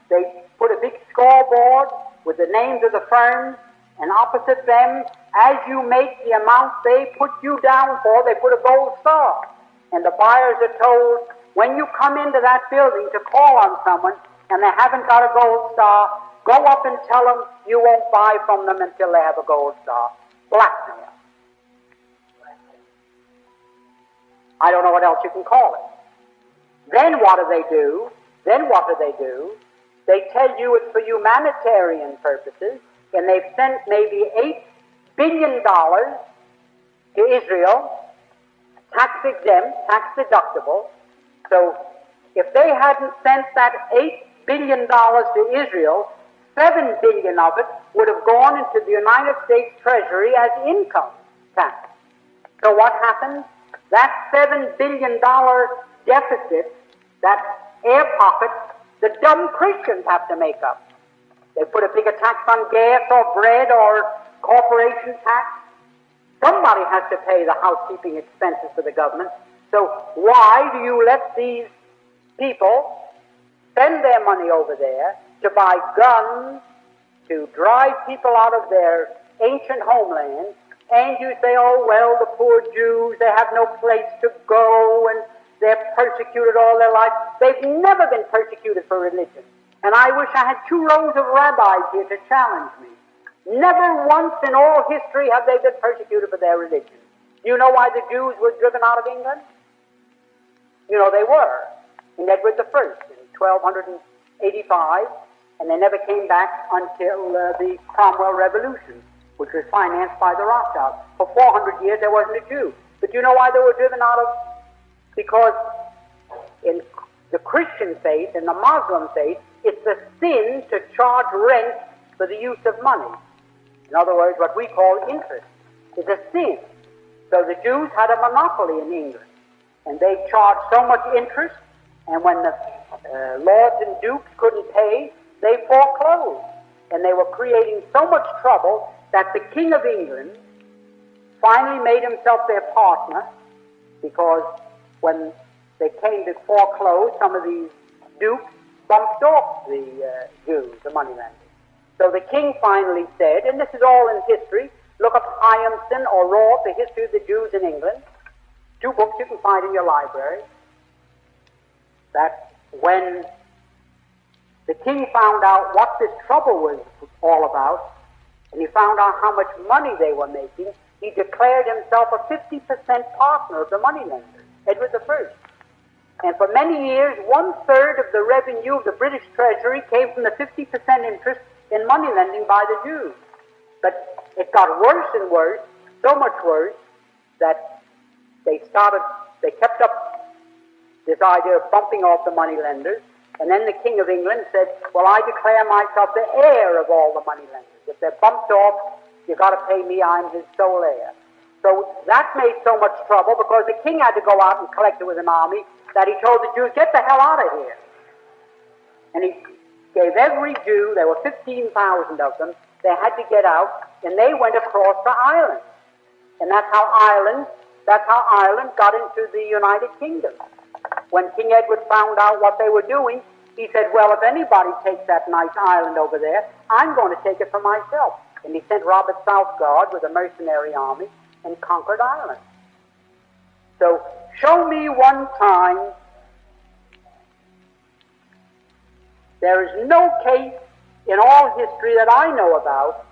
they put a big scoreboard with the names of the firms, and opposite them, as you make the amount they put you down for, they put a gold star. And the buyers are told, when you come into that building to call on someone and they haven't got a gold star, go up and tell them you won't buy from them until they have a gold star. Blackmail. I don't know what else you can call it. Then what do they do? They tell you it's for humanitarian purposes, and they've sent maybe $8 billion to Israel, tax-exempt, tax-deductible. So if they hadn't sent that $8 billion to Israel, $7 billion of it would have gone into the United States Treasury as income tax. So what happens? That $7 billion deficit, that air pocket, the dumb Christians have to make up. They put a bigger tax on gas or bread or corporation tax. Somebody has to pay the housekeeping expenses for the government. So why do you let these people spend their money over there to buy guns, to drive people out of their ancient homeland, and you say, oh, well, the poor Jews, they have no place to go, and they're persecuted all their life. They've never been persecuted for religion. And I wish I had 2 rows of rabbis here to challenge me. Never once in all history have they been persecuted for their religion. You know why the Jews were driven out of England? You know they were. In Edward I in 1285, and they never came back until the Cromwell Revolution, which was financed by the Rothschilds. For 400 years there wasn't a Jew. But you know why they were driven out of? Because in the Christian faith and the Muslim faith, it's a sin to charge rent for the use of money. In other words, what we call interest is a sin. So the Jews had a monopoly in England, and they charged so much interest, and when the lords and dukes couldn't pay, they foreclosed. And they were creating so much trouble that the King of England finally made himself their partner, because when they came to foreclose, some of these dukes bumped off the Jews, the moneylenders. So the king finally said, and this is all in history, look up Hyamson or Roth, The History of the Jews in England, 2 books you can find in your library, that when the king found out what this trouble was all about, and he found out how much money they were making, he declared himself a 50% partner of the moneylenders, Edward I. And for many years, 1/3 of the revenue of the British Treasury came from the 50% interest in money lending by the Jews. But it got worse and worse, so much worse, that they kept up this idea of bumping off the money lenders. And then the King of England said, well, I declare myself the heir of all the money lenders. If they're bumped off, you got to pay me, I'm his sole heir. So that made so much trouble because the king had to go out and collect it with an army that he told the Jews, get the hell out of here. And he gave every Jew, there were 15,000 of them, they had to get out, and they went across to Ireland. And that's how Ireland got into the United Kingdom. When King Edward found out what they were doing, he said, well, if anybody takes that nice island over there, I'm going to take it for myself. And he sent Robert Southguard with a mercenary army and conquered Ireland. So, show me one time there is no case in all history that I know about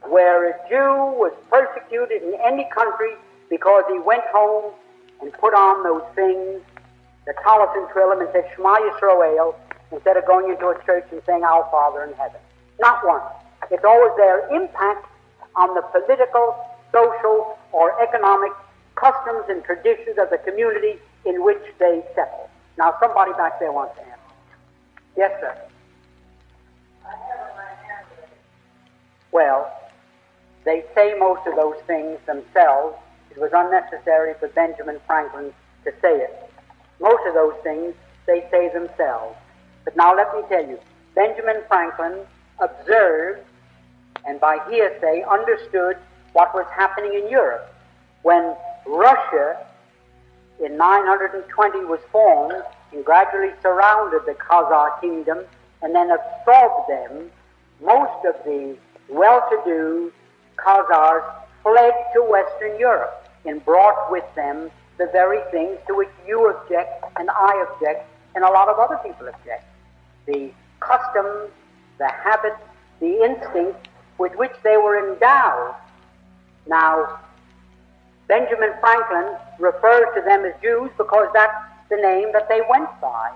where a Jew was persecuted in any country because he went home and put on those things, the Tallis and Trillim, and said Shema Yisrael, instead of going into a church and saying Our Father in heaven. Not once. It's always their impact on the political, social, or economic customs and traditions of the community in which they settle. Now, somebody back there wants to answer. Yes, sir. Well, they say most of those things themselves. It was unnecessary for Benjamin Franklin to say it. Most of those things they say themselves. But now let me tell you, Benjamin Franklin observed and by hearsay understood what was happening in Europe. When Russia in 920 was formed and gradually surrounded the Khazare kingdom and then absorbed them, most of the well-to-do Khazars fled to Western Europe and brought with them the very things to which you object and I object and a lot of other people object. The customs, the habits, the instincts with which they were endowed. Now, Benjamin Franklin referred to them as Jews because that's the name that they went by.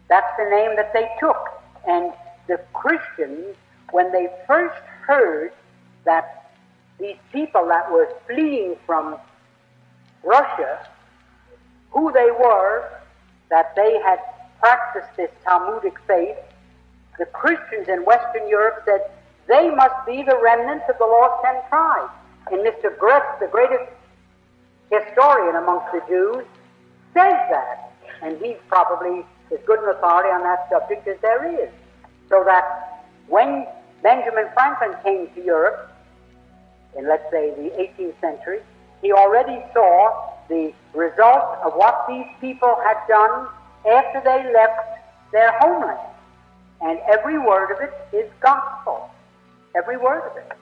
That's the name that they took. And the Christians, when they first heard that these people that were fleeing from Russia, who they were, that they had practiced this Talmudic faith, the Christians in Western Europe said, they must be the remnants of the lost 10 tribes. And Mr. Gretz, the greatest historian amongst the Jews, says that. And he's probably as good an authority on that subject as there is. So that when Benjamin Franklin came to Europe, in let's say the 18th century, he already saw the result of what these people had done after they left their homeland. And every word of it is gospel. Every word of it.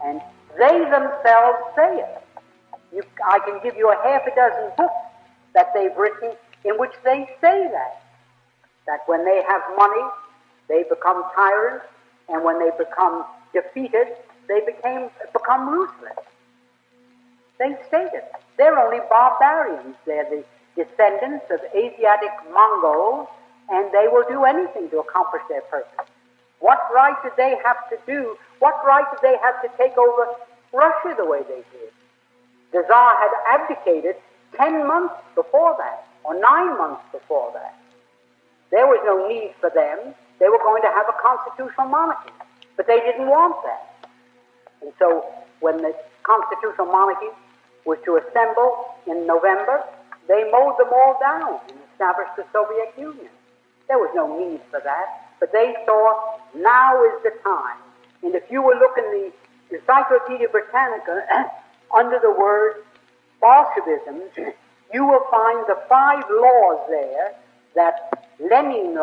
And they themselves say it. I can give you a half a dozen books that they've written in which they say that. That when they have money, they become tyrants, and when they become defeated, they become ruthless. They state it. They're only barbarians. They're the descendants of Asiatic Mongols, and they will do anything to accomplish their purpose. What right did they have to do? What right did they have to take over Russia the way they did? The Tsar had abdicated 10 months before that, or 9 months before that. There was no need for them. They were going to have a constitutional monarchy, but they didn't want that. And so when the constitutional monarchy was to assemble in November, they mowed them all down and established the Soviet Union. There was no need for that, but they thought now is the time. And if you will look in the Encyclopedia Britannica under the word Bolshevism, you will find the 5 laws there that Lenin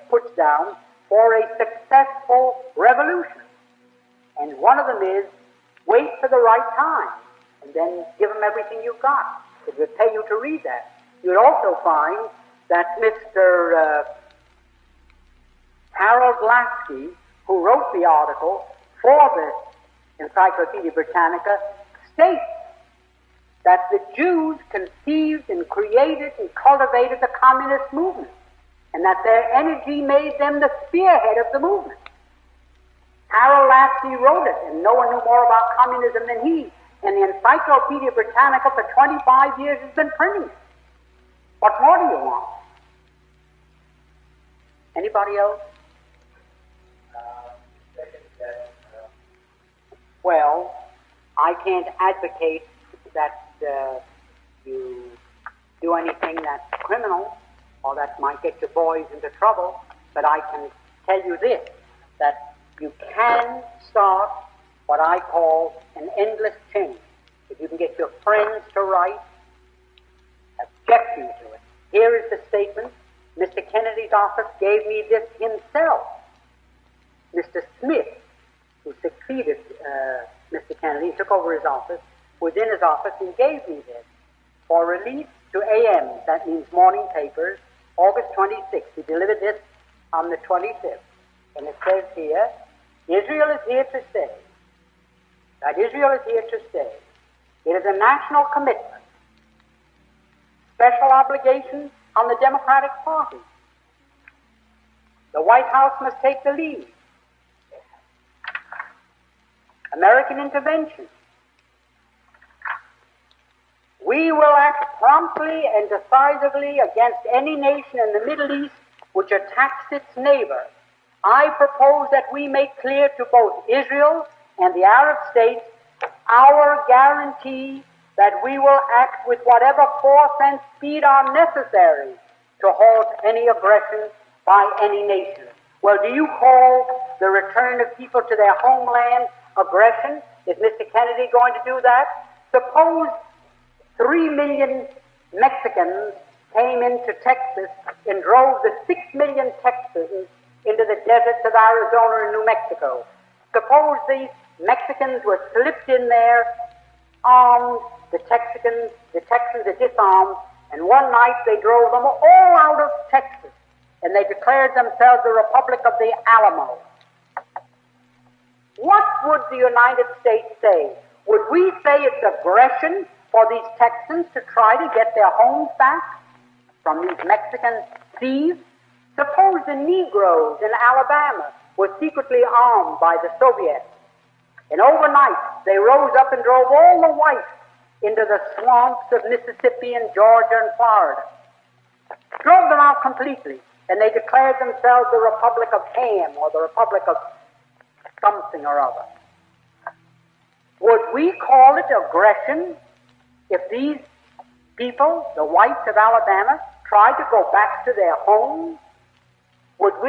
puts down for a successful revolution. And one of them is wait for the right time and then give them everything you've got. It would pay you to read that. You'd also find that Mr. Harold Lasky, who wrote the article for the Encyclopedia Britannica, states that the Jews conceived and created and cultivated the communist movement, and that their energy made them the spearhead of the movement. Harold Lasky wrote it, and no one knew more about communism than he. And the Encyclopedia Britannica for 25 years has been printing it. What more do you want? Anybody else? Well, I can't advocate that you do anything that's criminal or that might get your boys into trouble, but I can tell you this, that you can start what I call an endless chain. If you can get your friends to write, objecting to it. Here is the statement. Mr. Kennedy's office gave me this himself. Mr. Smith, who succeeded Mr. Kennedy, took over his office, was in his office and gave me this. For release to AMs, that means morning papers, August 26th. He delivered this on the 25th. And it says here, Israel is here to stay. That Israel is here to stay. It is a national commitment. Special obligation on the Democratic Party. The White House must take the lead. American intervention. We will act promptly and decisively against any nation in the Middle East which attacks its neighbor. I propose that we make clear to both Israel and the Arab states our guarantee that we will act with whatever force and speed are necessary to halt any aggression by any nation. Well, do you call the return of people to their homeland aggression? Is Mr. Kennedy going to do that? Suppose 3 million Mexicans came into Texas and drove the 6 million Texans into the deserts of Arizona and New Mexico. Suppose these Mexicans were slipped in there, armed, the Texans are disarmed, and one night they drove them all out of Texas, and they declared themselves the Republic of the Alamo. What would the United States say? Would we say it's aggression for these Texans to try to get their homes back from these Mexican thieves? Suppose the Negroes in Alabama were secretly armed by the Soviets, and overnight they rose up and drove all the whites into the swamps of Mississippi and Georgia and Florida. Drove them out completely, and they declared themselves the Republic of Ham or the Republic of something or other. Would we call it aggression if these people, the whites of Alabama, tried to go back to their homes? What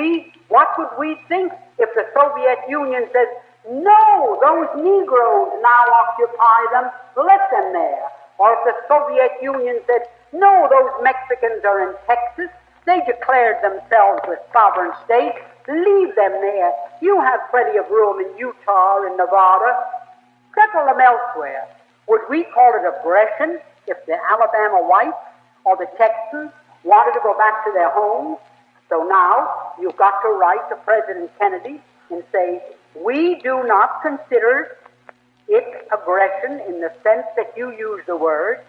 would we think if the Soviet Union says, no, those Negroes now occupy them, let them there? Or if the Soviet Union said, no, those Mexicans are in Texas, they declared themselves a sovereign state, leave them there. You have plenty of room in Utah and Nevada. Settle them elsewhere. Would we call it aggression if the Alabama whites or the Texans wanted to go back to their homes? So now you've got to write to President Kennedy and say, we do not consider it aggression in the sense that you use the word.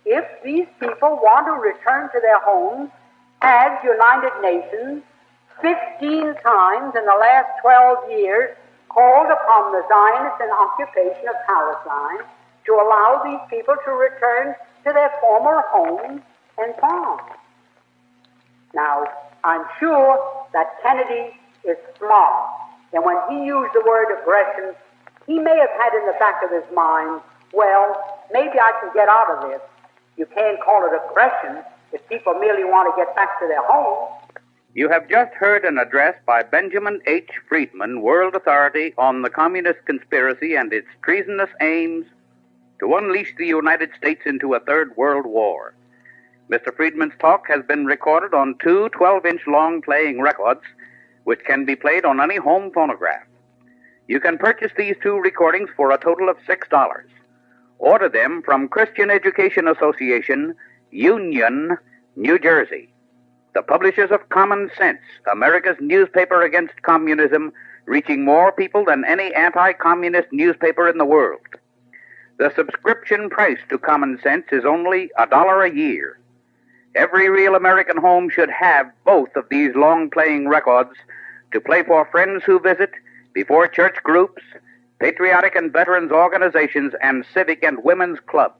If these people want to return to their homes, as United Nations 15 times in the last 12 years called upon the Zionists and occupation of Palestine to allow these people to return to their former homes and farms. Now, I'm sure that Kennedy is smart, and when he used the word aggression, he may have had in the back of his mind, well, maybe I can get out of this. You can't call it aggression if people merely want to get back to their homes. You have just heard an address by Benjamin H. Freedman, World Authority on the Communist Conspiracy and its treasonous aims to unleash the United States into a Third World War. Mr. Freedman's talk has been recorded on two 12-inch long playing records, which can be played on any home phonograph. You can purchase these two recordings for a total of $6. Order them from Christian Education Association, Union, New Jersey. The publishers of Common Sense, America's newspaper against communism, reaching more people than any anti-communist newspaper in the world. The subscription price to Common Sense is only $1 a year. Every real American home should have both of these long-playing records to play for friends who visit, before church groups, patriotic and veterans organizations, and civic and women's clubs.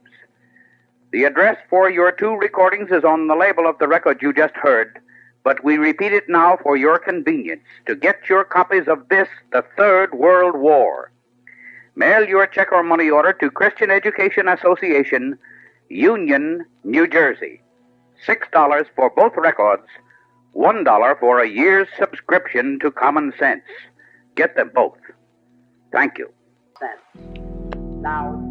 The address for your two recordings is on the label of the record you just heard, but we repeat it now for your convenience to get your copies of this, the Third World War. Mail your check or money order to Christian Education Association, Union, New Jersey. $6 for both records, $1 for a year's subscription to Common Sense. Get them both. Thank you. Now,